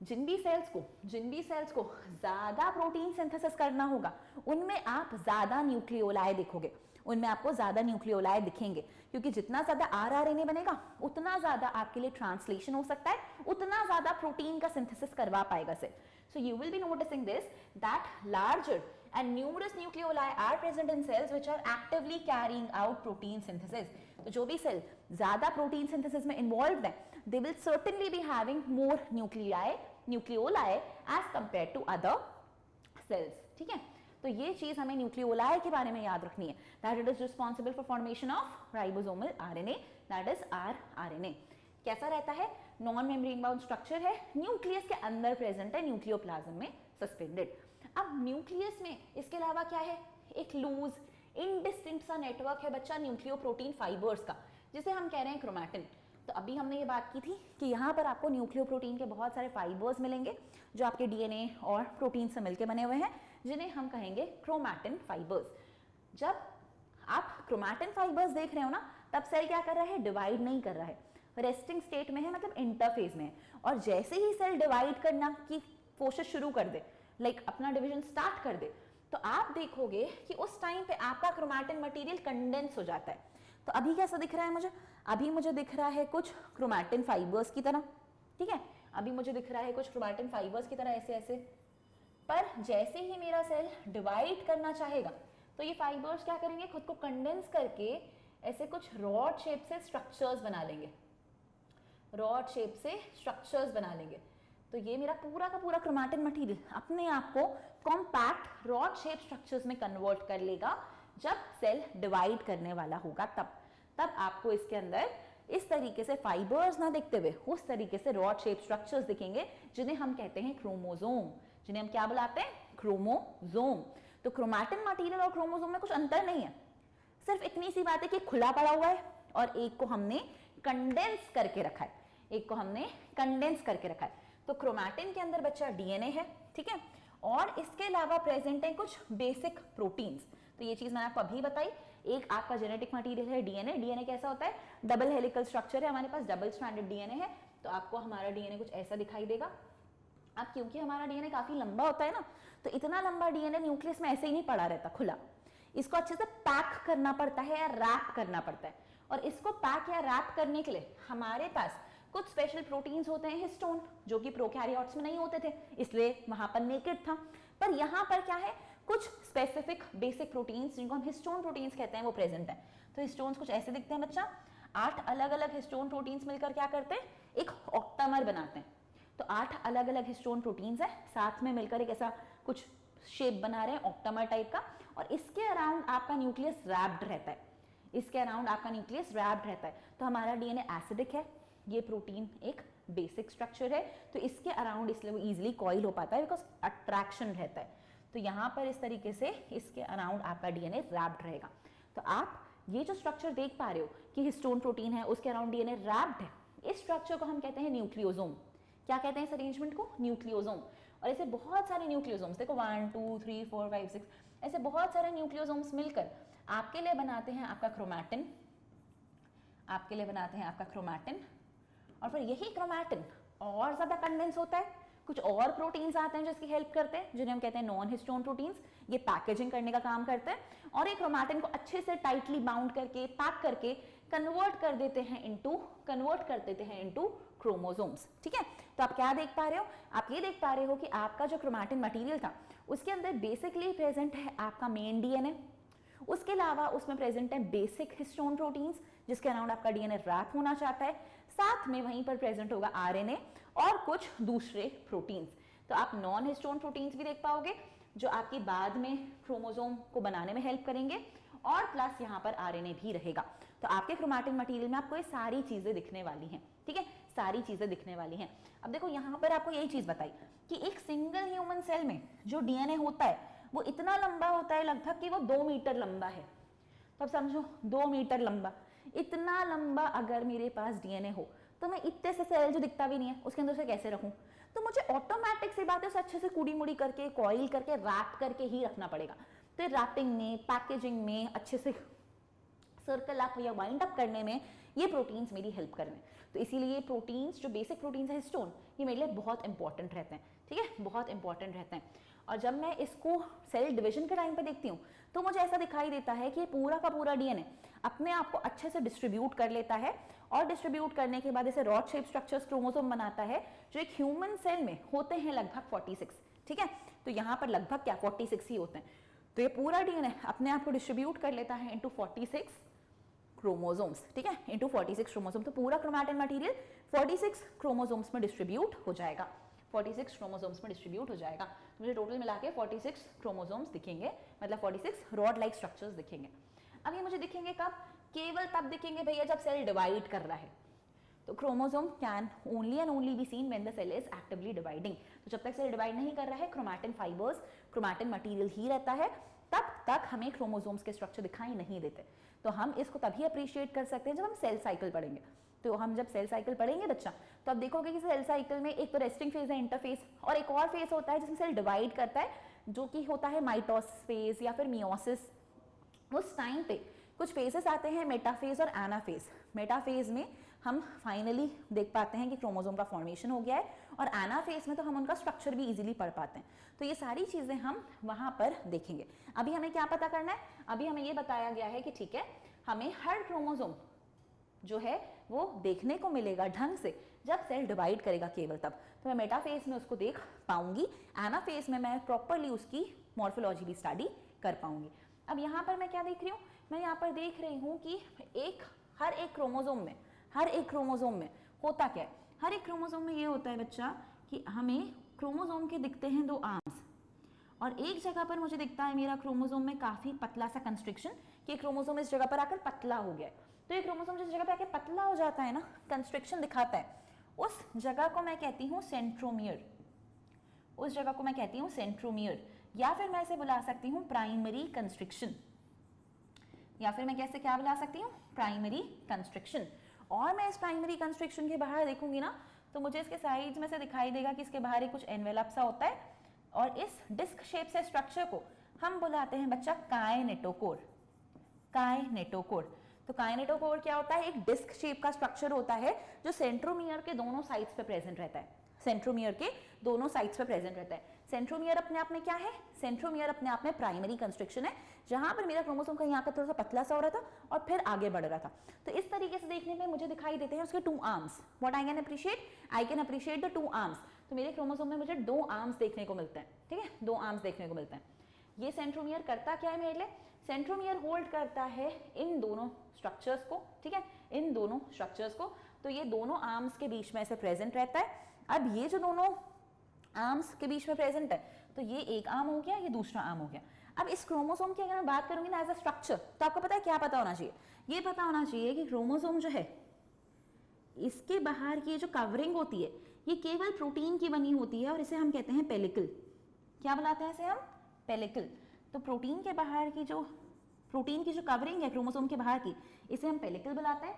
जिन भी सेल्स को ज्यादा प्रोटीन सिंथेसिस करना होगा उनमें आप ज्यादा न्यूक्लियोलाई देखोगे, उनमें आपको ज्यादा न्यूक्लियोलाई दिखेंगे, क्योंकि जितना ज्यादा आरआरएनए बनेगा उतना ज्यादा आपके लिए ट्रांसलेशन हो सकता है, उतना ज्यादा प्रोटीन का सिंथेसिस करवा पाएगा cell. So you will be noticing this that larger and numerous nucleoli are present in cells which are actively carrying out protein synthesis. तो जो भी सेल ज्यादा प्रोटीन सिंथेसिस में इन्वॉल्व है they will certainly be having more nucleoli as compared to other cells. ठीक है, तो ये चीज हमें न्यूक्लियोलाई के बारे में याद रखनी है, that it is responsible for formation of ribosomal RNA, that is rRNA. कैसा रहता है, नॉन मेम्ब्रेन बाउंड स्ट्रक्चर है, न्यूक्लियस के अंदर प्रेजेंट है, न्यूक्लियोप्लाज्म में सस्पेंडेड। अब न्यूक्लियस में इसके अलावा क्या है, एक लूज इनडिस्टिंक्ट सा नेटवर्क है बच्चा न्यूक्लियोप्रोटीन फाइबर्स का, जिसे हम कह रहे हैं क्रोमैटिन। तो अभी हमने ये बात की थी कि यहाँ पर आपको न्यूक्लियोप्रोटीन के बहुत सारे फाइबर्स मिलेंगे जो आपके डीएनए और प्रोटीन से मिलकर बने हुए हैं, जिन्हें हम कहेंगे क्रोमैटिन फाइबर्स। जब आप क्रोमैटिन फाइबर्स देख रहे हो ना, तब सेल क्या कर रहा है, डिवाइड नहीं कर रहा है, रेस्टिंग स्टेट में है, मतलब इंटरफेज में है। और जैसे ही सेल डिवाइड करना की कोशिश शुरू कर दे, लाइक अपना डिवीजन स्टार्ट कर दे, तो आप देखोगे कि उस टाइम पे आपका क्रोमैटिन मटेरियल कंडेंस हो जाता है। तो अभी कैसा दिख रहा है मुझे, अभी मुझे दिख रहा है कुछ क्रोमैटिन फाइबर्स की तरह, ठीक है, अभी मुझे दिख रहा है कुछ क्रोमैटिन फाइबर्स की तरह ऐसे ऐसे। पर जैसे ही मेरा सेल डिवाइड करना चाहेगा तो ये फाइबर्स क्या करेंगे, खुद को कंडेंस करके ऐसे कुछ रॉड शेप से स्ट्रक्चर्स बना लेंगे, रॉड शेप से स्ट्रक्चर्स बना लेंगे। तो ये मेरा पूरा का पूरा क्रोमैटिन मटेरियल अपने आप को कॉम्पैक्ट रॉड शेप स्ट्रक्चर्स में कन्वर्ट कर लेगा जब सेल डिवाइड करने वाला होगा। तब आपको इसके अंदर इस तरीके से फाइबर्स ना दिखते हुए उस तरीके से रॉड शेप स्ट्रक्चर्स दिखेंगे, जिन्हें हम कहते हैं क्रोमोसोम, जिन्हें हम क्या बुलाते हैं, क्रोमोसोम। तो क्रोमैटिन मटेरियल और क्रोमोसोम में कुछ अंतर नहीं है, सिर्फ इतनी सी बात है कि खुला पड़ा हुआ है और एक को हमने कंडेंस करके रखा है, एक को हमने कंडेंस करके रखा है। तो क्रोमैटिन के अंदर बच्चा डीएनए है, ठीक है, और इसके अलावा प्रेजेंट है कुछ बेसिक प्रोटीन्स। तो ये चीज मैंने आपको अभी बताई। एक आपका जेनेटिक मटेरियल है डीएनए। डीएनए कैसा होता है, डबल हेलिकल स्ट्रक्चर है, हमारे पास डबल स्ट्रैंडेड डीएनए है। तो आपको हमारा डीएनए कुछ ऐसा दिखाई देगा। अब क्योंकि हमारा डीएनए काफी लंबा होता है ना, तो इतना लंबा डीएनए न्यूक्लियस में ऐसे ही नहीं पड़ा रहता खुला, इसको अच्छे से पैक करना पड़ता है या रैप करना पड़ता है। और इसको पैक या रैप करने के लिए हमारे पास कुछ स्पेशल प्रोटीन्स होते हैं, हिस्टोन, जो कि प्रोकैरियोट्स में नहीं होते थे, इसलिए वहां पर नेकेड था। पर यहाँ पर क्या है, कुछ स्पेसिफिक बेसिक प्रोटीन्स जिनको हम हिस्टोन प्रोटीन्स कहते हैं वो प्रेजेंट है। तो हिस्टोन्स कुछ ऐसे दिखते हैं बच्चा, 8 अलग अलग हिस्टोन प्रोटीन्स मिलकर क्या करते हैं, एक ऑक्टामर बनाते हैं। तो 8 अलग अलग हिस्टोन प्रोटीन्स है, साथ में मिलकर एक ऐसा कुछ शेप बना रहे हैं ऑक्टामर टाइप का, और इसके अराउंड आपका न्यूक्लियस रैप्ड रहता है, इसके अराउंड आपका न्यूक्लियस रैप्ड रहता है। तो हमारा डीएनए एसिडिक है, ये प्रोटीन एक बेसिक स्ट्रक्चर है, तो इसके अराउंड इसलिए वो इजीली कॉइल हो पाता है बिकॉज अट्रैक्शन रहता है। तो यहाँ पर इस तरीके से इसके अराउंड आपका डीएनए रैप्ड रहेगा। तो आप ये जो स्ट्रक्चर देख पा रहे हो कि हिस्टोन प्रोटीन है, उसके अराउंड डीएनए रैप्ड है, इस स्ट्रक्चर को हम कहते हैं न्यूक्लियोसोम। क्या कहते हैं इस अरेंजमेंट को, न्यूक्लियोसोम। और ऐसे बहुत सारे न्यूक्लियोसोम्स, देखो 1 2 3 4 5 6 ऐसे बहुत सारे न्यूक्लियोसोम्स मिलकर आपके लिए बनाते हैं आपका क्रोमैटिन, आपके लिए बनाते हैं आपका क्रोमैटिन। और फिर यही क्रोमैटिन और ज्यादा कंडेंस होता है, कुछ और प्रोटीन्स आते हैं जो इसकी हेल्प करते हैं, जिन्हें हम कहते हैं नॉन हिस्टोन प्रोटीन्स। ये पैकेजिंग करने का काम करते हैं और ये क्रोमैटिन को अच्छे से टाइटली बाउंड करके पैक करके कन्वर्ट कर देते हैं इनटू क्रोमोसोम्स, ठीक है। तो आप क्या देख पा रहे हो, आप ये देख पा रहे हो कि आपका जो क्रोमैटिन मटेरियल था उसके अंदर बेसिकली प्रेजेंट है आपका मेन डीएनए, उसके अलावा उसमें प्रेजेंट है बेसिक हिस्टोन प्रोटीन्स जिसके अराउंड आपका डीएनए रैप होना चाहता है, साथ में वहीं पर प्रेजेंट होगा आरएनए और कुछ दूसरे प्रोटीन्स। तो आप नॉन हिस्टोन प्रोटीन्स भी देख पाओगे जो आपकी बाद में क्रोमोसोम को बनाने में हेल्प करेंगे, और प्लस यहाँ पर आरएनए भी रहेगा। तो आपके क्रोमैटिन मटेरियल में आपको ये सारी चीजें दिखने वाली हैं, ठीक है, सारी चीजें दिखने वाली हैं। अब देखो यहाँ पर आपको यही चीज बताई कि एक सिंगल ह्यूमन सेल में जो डीएनए होता है वो इतना लंबा होता है लगभग कि वो 2 मीटर लंबा है। तो अब समझो 2 मीटर लंबा, इतना लंबा अगर मेरे पास डीएनए हो तो मैं इतने से सेल जो दिखता भी नहीं है उसके अंदर से कैसे रखूं, तो मुझे ऑटोमेटिक सी बात है उसे अच्छे से कुड़ी मुड़ी करके कॉइल करके रैप करके ही रखना पड़ेगा। तो रैपिंग में, पैकेजिंग में, अच्छे से सर्कल अप या वाइंड अप करने में ये प्रोटीन्स मेरी हेल्प कर रहे हैं। तो इसीलिए प्रोटीन्स जो बेसिक प्रोटीन्स है हिस्टोन, ये मेरे लिए बहुत इंपॉर्टेंट रहते हैं, ठीक है, बहुत इंपॉर्टेंट रहते हैं। और जब मैं इसको सेल डिवीजन के टाइम पे देखती हूँ तो मुझे ऐसा दिखाई देता है कि पूरा का पूरा डीएनए अपने आप को अच्छे से डिस्ट्रीब्यूट कर लेता है, और डिस्ट्रीब्यूट करने के बाद इसे रॉड शेप स्ट्रक्चर्स क्रोमोसोम बनाता है जो एक ह्यूमन सेल में होते हैं लगभग 46, ठीक है। तो यहाँ पर लगभग क्या 46 ही होते हैं। तो ये पूरा डीएनए अपने आप को डिस्ट्रीब्यूट कर लेता है इनटू 46 क्रोमोसोम्स, ठीक है, इनटू 46 क्रोमोसोम। तो पूरा क्रोमैटिन मटेरियल 46 क्रोमोसोम्स में डिस्ट्रीब्यूट हो जाएगा, 46 क्रोमोसोम्स में डिस्ट्रीब्यूट हो जाएगा। तो मुझे टोटल मिला के 46 क्रोमोसोम्स दिखेंगे, मतलब 46 रॉड लाइक स्ट्रक्चर्स दिखेंगे। अब ये मुझे दिखेंगे कब, केवल तब दिखेंगे भैया जब सेल डिवाइड कर रहा है। तो chromosome can only and only be seen when the cell is actively dividing. तो जब तक सेल डिवाइड नहीं कर रहा है, क्रोमैटिन फाइबर्स, क्रोमैटिन मटेरियल ही रहता है, तब तक हमें क्रोमोसोम्स के स्ट्रक्चर दिखाई नहीं देते। तो हम इसको तभी अप्रिशिएट कर सकते हैं जब हम सेल साइकिल पढ़ेंगे। तो हम जब सेल साइकिल पढ़ेंगे बच्चा, तो आप देखोगे कि सेल साइकिल में एक तो रेस्टिंग फेज है, इंटरफेज, और एक और फेज होता है जिसमें सेल डिवाइड करता है, जो कि होता है माइटोसिस फेज या फिर मियोसिस। उस टाइम पे कुछ फेजेस आते हैं, मेटाफेज और एनाफेज। मेटाफेज में हम फाइनली देख पाते हैं कि क्रोमोसोम का फॉर्मेशन हो गया है, और एनाफेज में तो हम उनका स्ट्रक्चर भी इजीली पढ़ पाते हैं। तो ये सारी चीज़ें हम वहाँ पर देखेंगे। अभी हमें क्या पता करना है, अभी हमें ये बताया गया है कि ठीक है, हमें हर क्रोमोसोम जो है वो देखने को मिलेगा ढंग से जब सेल डिवाइड करेगा, केवल तब। तो मैं मेटाफेज में उसको देख पाऊंगी, एनाफेज में मैं प्रॉपरली उसकी मॉर्फोलॉजी भी स्टडी कर पाऊंगी। अब यहाँ पर मैं क्या देख रही हूँ, मैं यहाँ पर देख रही हूँ कि हर एक क्रोमोसोम में होता क्या है। हर एक क्रोमोसोम में ये होता है बच्चा कि हमें क्रोमोसोम के दिखते हैं 2 आर्म्स, और एक जगह पर मुझे दिखता है मेरा क्रोमोसोम में काफी पतला सा कंस्ट्रिक्शन, कि क्रोमोसोम इस जगह पर आकर पतला हो गया है। तो ये क्रोमोसोम जिस जगह पे आके पतला हो जाता है ना, कंस्ट्रिक्शन दिखाता है, उस जगह को मैं कहती हूँ सेंट्रोमियर। उस जगह को मैं कहती हूँ सेंट्रोमियर, या फिर मैं इसे बुला सकती हूँ प्राइमरी कंस्ट्रिक्शन, या फिर मैं कैसे क्या बुला सकती हूँ, प्राइमरी कंस्ट्रिक्शन। और मैं इस प्राइमरी कंस्ट्रिक्शन के बाहर देखूंगी ना, तो मुझे इसके साइड में से दिखाई देगा कि इसके बाहर एक कुछ एनवेलप सा होता है, और इस डिस्क शेप से स्ट्रक्चर को हम बुलाते हैं बच्चा काइनेटोकोर। काइनेटोकोर। तो काइनेटोकोर क्या होता है, एक डिस्क शेप का स्ट्रक्चर होता है जो सेंट्रोमियर के दोनों साइड्स पे प्रेजेंट रहता है। सेंट्रोमियर के दोनों साइड्स पे प्रेजेंट रहता है। सेंट्रोमियर अपने आप में क्या है, सेंट्रोमियर अपने आप में प्राइमरी कंस्ट्रिक्शन है, जहां पर मेरा क्रोमोसोम का यहाँ का थोड़ा सा पतला सा हो रहा था और फिर आगे बढ़ रहा था। तो इस तरीके से देखने में मुझे दिखाई देते हैं उसके 2 arms. What I can appreciate the 2 arms. तो मेरे क्रोमोसोम में मुझे 2 आर्म्स देखने को मिलते हैं, ठीक है, 2 आर्म्स देखने को मिलते हैं। ये सेंट्रोमियर करता क्या है मेरे लिए, सेंट्रोमियर होल्ड करता है इन दोनों स्ट्रक्चर्स को, ठीक है, इन दोनों स्ट्रक्चर्स को। तो ये दोनों आर्म्स के बीच में ऐसे प्रेजेंट रहता है। अब ये जो दोनों आर्म्स के बीच में प्रेजेंट है, तो ये एक आर्म हो गया, ये दूसरा आर्म हो गया। अब इस क्रोमोसोम की अगर मैं बात करूंगी ना एज अ स्ट्रक्चर, तो आपको पता है क्या पता होना चाहिए, ये पता होना चाहिए कि क्रोमोसोम जो है इसके बाहर की जो कवरिंग होती है ये केवल प्रोटीन की बनी होती है, और इसे हम कहते हैं पेलिकल। क्या बुलाते हैं इसे हम, पेलिकल। तो प्रोटीन के बाहर की जो कवरिंग है क्रोमोसोम के बाहर की, इसे हम पेलिकल बुलाते हैं।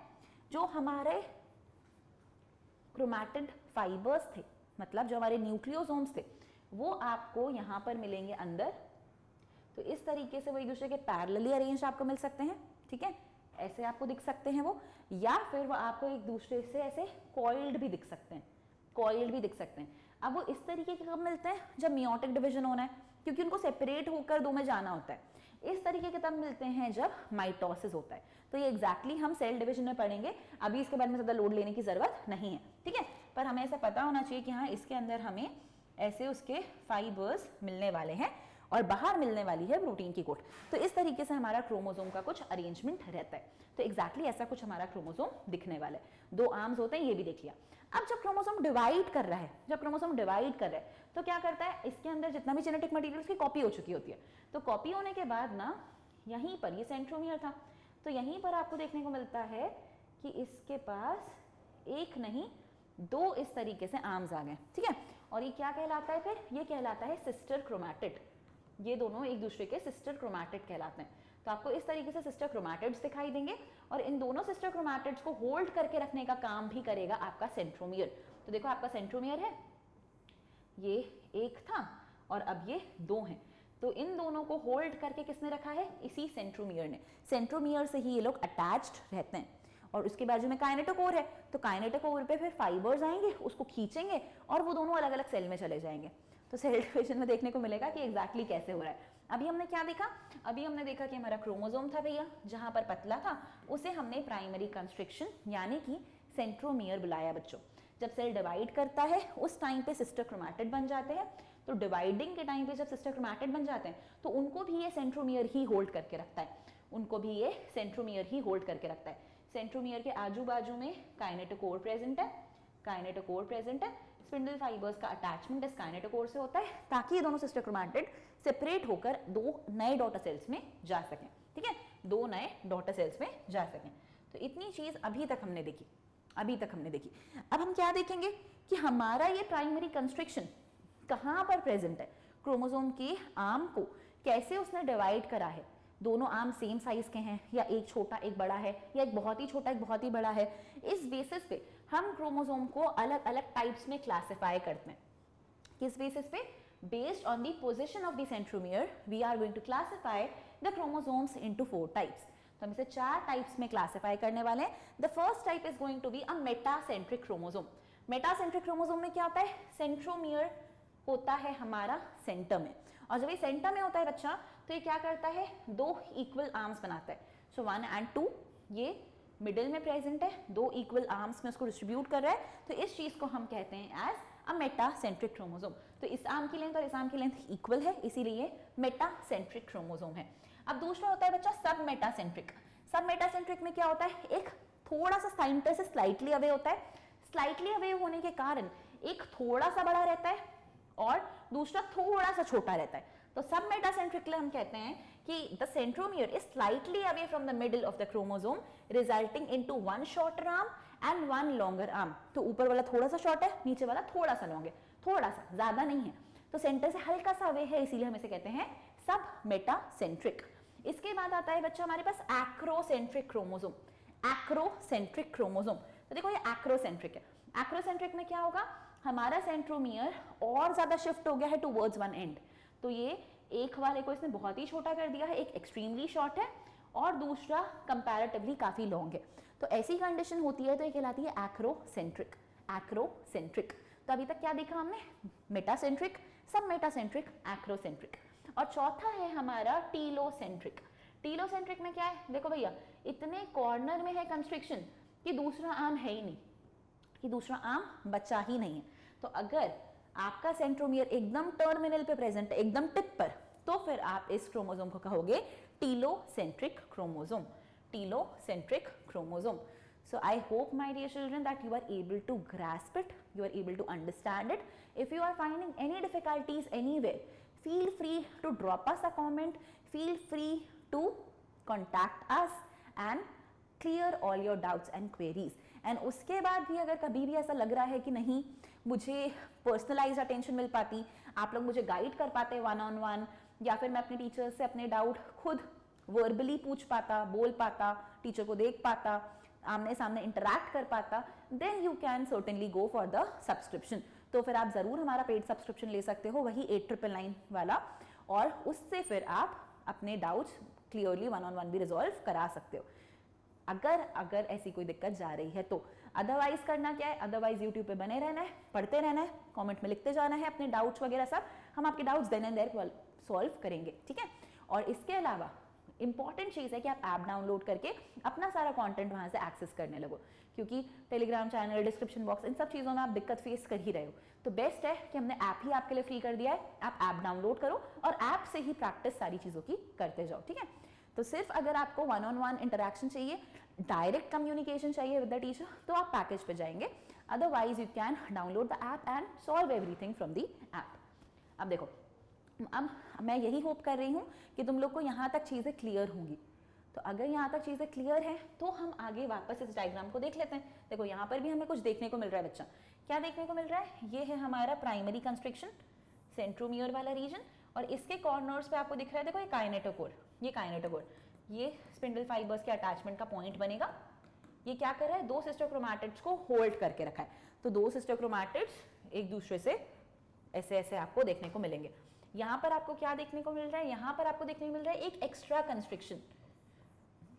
जो हमारे क्रोमैटिड फाइबर्स थे, मतलब जो हमारे न्यूक्लियोसोम्स थे, वो आपको यहाँ पर मिलेंगे अंदर। तो इस तरीके से वो एक दूसरे के पैरेलली अरेंज आपको मिल सकते हैं, ठीक है, ऐसे आपको दिख सकते हैं वो, या फिर वो आपको एक दूसरे से ऐसे कॉइल्ड भी दिख सकते हैं, अब वो इस तरीके के कब मिलते हैं, जब मियोटिक डिवीजन होना है, क्योंकि उनको सेपरेट होकर 2 में जाना होता है। इस तरीके के तब मिलते हैं जब माइटोसिस होता है। तो ये एग्जैक्टली हम सेल डिवीजन में पढ़ेंगे, अभी इसके बारे में ज़्यादा लोड लेने की ज़रूरत नहीं है, ठीक है, पर हमें ऐसा पता होना चाहिए कि हाँ, इसके अंदर हमें ऐसे उसके फाइबर्स मिलने वाले हैं और बाहर मिलने वाली है प्रोटीन की कोट। तो इस तरीके से हमारा क्रोमोसोम का कुछ अरेंजमेंट रहता है। तो एग्जैक्टली ऐसा कुछ हमारा क्रोमोसोम दिखने वाला है। 2 आर्म्स होते हैं, ये भी देख लिया। अब जब क्रोमोसोम डिवाइड कर रहा है, तो क्या करता है, इसके अंदर जितना भी जेनेटिक मटेरियल उसकी कॉपी हो चुकी होती है। तो कॉपी होने के बाद ना, यहीं पर ये सेंट्रोमियर था, तो यहीं पर आपको देखने को मिलता है कि इसके पास एक नहीं 2 इस तरीके से आर्म्स आ गए, ठीक है। और ये क्या कहलाता है फिर, ये कहलाता है सिस्टर क्रोमैटिड। ये दोनों एक दूसरे के सिस्टर क्रोमैटिड कहलाते हैं। तो आपको इस तरीके से सिस्टर क्रोमैटिड्स दिखाई देंगे, और इन दोनों सिस्टर क्रोमैटिड्स को होल्ड करके रखने का काम भी करेगा आपका सेंट्रोमियर। तो देखो आपका सेंट्रोमियर है, ये एक था और अब ये 2 हैं। तो इन दोनों को होल्ड करके किसने रखा है, इसी सेंट्रोमियर ने। सेंट्रोमियर से ही ये लोग अटैच्ड रहते हैं। और उसके बाजू में काइनेटोकोर है, तो काइनेटोकोर पे फिर फाइबर्स आएंगे, उसको खींचेंगे और वो दोनों अलग अलग सेल में चले जाएंगे। तो सेल डिवीजन में देखने को मिलेगा कि एग्जैक्टली कैसे हो रहा है। अभी हमने क्या देखा, अभी हमने देखा कि हमारा क्रोमोसोम था भैया, जहां पर पतला था उसे हमने प्राइमरी कंस्ट्रिक्शन यानी कि सेंट्रोमियर बुलाया बच्चों। जब सेल डिवाइड करता है उस टाइम पे सिस्टर क्रोमैटिड बन जाते हैं। तो डिवाइडिंग के टाइम पे जब सिस्टर क्रोमैटिड बन जाते हैं तो उनको भी ये सेंट्रोमियर ही होल्ड करके रखता है, सेंट्रोमियर के आजू बाजू में काइनेटोकोर प्रेजेंट है, स्पिंडल फाइबर्स का अटैचमेंट इस काइनेटोकोर से होता है, ताकि ये दोनों सिस्टर क्रोमैटिड सेपरेट होकर 2 नए डॉटर सेल्स में जा सकें, ठीक है, 2 नए डॉटर सेल्स में जा सकें। तो इतनी चीज अभी तक हमने देखी। अब हम क्या देखेंगे कि हमारा ये प्राइमरी कंस्ट्रिक्शन कहाँ पर प्रेजेंट है, क्रोमोसोम के आर्म को कैसे उसने डिवाइड करा है। दोनों आर्म सेम साइज के हैं, या एक छोटा एक बड़ा है, या एक बहुत ही छोटा एक बहुत ही बड़ा है। इस बेसिस पे हम क्रोमोसोम को अलग अलग टाइप्स में क्लासिफाई करते हैं। किस बेसिस पे, based on the position of the centromere we are going to classify the chromosomes into 4 types. तो तो हम इसे 4 टाइप्स में क्लासिफाई करने वाले हैं। The first type is going to be a metacentric chromosome. Metacentric chromosome में क्या होता है, सेंट्रोमियर होता है हमारा सेंटर में, और जब ये सेंटर में होता है बच्चा तो ये क्या करता है, 2 इक्वल आर्म्स बनाता है। सो 1 और 2 ये मिडिल में प्रेजेंट है, 2 इक्वल आर्म्स में उसको डिस्ट्रीब्यूट कर रहा है, तो इस चीज को हम कहते हैं एज अ मेटासेंट्रिक क्रोमोसोम। तो इस आर्म की लेंथ और इस आर्म की लेंथ इक्वल है, इसीलिए मेटासेंट्रिक क्रोमोसोम है। अब दूसरा होता है बच्चा सब मेटासेंट्रिक। सब मेटासेंट्रिक में क्या होता है, एक थोड़ा सा सेंटर से स्लाइटली अवे होता है, स्लाइटली अवे होने के कारण एक थोड़ा सा बड़ा रहता है और दूसरा थोड़ा सा छोटा रहता है। तो सब मेटासेंट्रिक हम कहते हैं कि the centromere is slightly away from the middle of the chromosome resulting into 1 shorter arm and 1 longer arm. तो ऊपर वाला थोड़ा सा शॉर्ट है, नीचे वाला थोड़ा सा लॉन्ग है, थोड़ा सा, ज्यादा नहीं है, तो सेंटर से हल्का सा अवे है, इसीलिए हम इसे कहते हैं सब मेटासेंट्रिक। इसके बाद आता है बच्चा हमारे पास एक्रोसेंट्रिक क्रोमोसोम। एक्रोसेंट्रिक क्रोमोसोम, तो देखो ये एक्रोसेंट्रिक है। एक्रोसेंट्रिक में क्या होगा, हमारा सेंट्रोमियर और ज्यादा शिफ्ट हो गया है टुवर्ड्स वन एंड, तो ये एक वाले को इसने बहुत ही छोटा कर दिया है, एक एक्सट्रीमली शॉर्ट है और दूसरा कंपैरेटिवली काफी लॉन्ग है। तो ऐसी कंडीशन होती है तो ये कहलाती है एक्रोसेंट्रिक। एक्रोसेंट्रिक, तो अभी तक क्या देखा हमने, मेटासेंट्रिक, सब मेटासेंट्रिक, एक्रोसेंट्रिक। और चौथा है हमारा टीलोसेंट्रिक। टीलोसेंट्रिक में क्या है, देखो भैया इतने कॉर्नर में है कंस्ट्रिक्शन कि दूसरा आर्म है ही नहीं, कि दूसरा आर्म बचा ही नहीं है। तो अगर आपका सेंट्रोमियर एकदम टर्मिनल पे प्रेजेंट है, एकदम टिप पर, तो फिर आप इस क्रोमोसोम को कहोगे telocentric chromosome. Telocentric chromosome. So I hope, my dear children, that you are able to grasp it, you are able to understand it. If you are finding any difficulties anywhere, feel free to drop us a comment, feel free to contact us and clear all your doubts and queries. And उसके बाद भी अगर कभी भी ऐसा लग रहा है कि नहीं मुझे पर्सनलाइज अटेंशन मिल पाती, आप लोग मुझे गाइड कर पाते 1-on-1, या फिर मैं अपने टीचर से अपने डाउट खुद वर्बली पूछ पाता, बोल पाता, टीचर को देख पाता, आमने सामने इंटरैक्ट कर पाता, then you can certainly go for the subscription. तो फिर आप जरूर हमारा पेड सब्सक्रिप्शन ले सकते हो, वही 8999 वाला, और उससे फिर आप अपने डाउट्स क्लियरली 1-on-1 भी रिजॉल्व करा सकते हो, अगर ऐसी कोई दिक्कत जा रही है तो। अदरवाइज करना क्या है, अदरवाइज यूट्यूब पे बने रहना है, पढ़ते रहना है, कमेंट में लिखते जाना है अपने डाउट्स वगैरह सब, हम आपके doubts then and there solve करेंगे, ठीक है। और इसके अलावा इंपॉर्टेंट चीज़ है कि आप ऐप डाउनलोड करके अपना सारा कंटेंट वहाँ से एक्सेस करने लगो, क्योंकि टेलीग्राम चैनल, डिस्क्रिप्शन बॉक्स, इन सब चीज़ों में आप दिक्कत फेस कर ही रहे हो। तो बेस्ट है कि हमने ऐप ही आपके लिए फ्री कर दिया है, आप ऐप डाउनलोड करो और ऐप से ही प्रैक्टिस सारी चीज़ों की करते जाओ, ठीक है। तो सिर्फ अगर आपको 1-on-1 इंटरेक्शन चाहिए, डायरेक्ट कम्युनिकेशन चाहिए विद द टीचर, तो आप पैकेज पे जाएंगे, otherwise you can download the app and solve everything from the app. अब देखो, अब मैं यही होप कर रही हूँ कि तुम लोग को यहाँ तक चीज़ें क्लियर होंगी। तो अगर यहाँ तक चीज़ें क्लियर हैं तो हम आगे वापस इस डायग्राम को देख लेते हैं। देखो यहाँ पर भी हमें कुछ देखने को मिल रहा है बच्चा, क्या देखने को मिल रहा है, ये है हमारा प्राइमरी कंस्ट्रिक्शन, सेंट्रोमियर वाला रीजन, और इसके कॉर्नर्स पे आपको दिख रहा है, देखो ये काइनेटोकोर, ये काइनेटोकोर, ये स्पिंडल फाइबर्स के अटैचमेंट का पॉइंट बनेगा। ये क्या कर रहा है, 2 सिस्टर क्रोमैटिड्स को होल्ड करके रखा है। तो 2 सिस्टर क्रोमैटिड्स एक दूसरे से ऐसे ऐसे आपको देखने को मिलेंगे। यहाँ पर आपको क्या देखने को मिल रहा है, यहाँ पर आपको देखने को मिल रहा है एक एक्स्ट्रा कंस्ट्रिक्शन।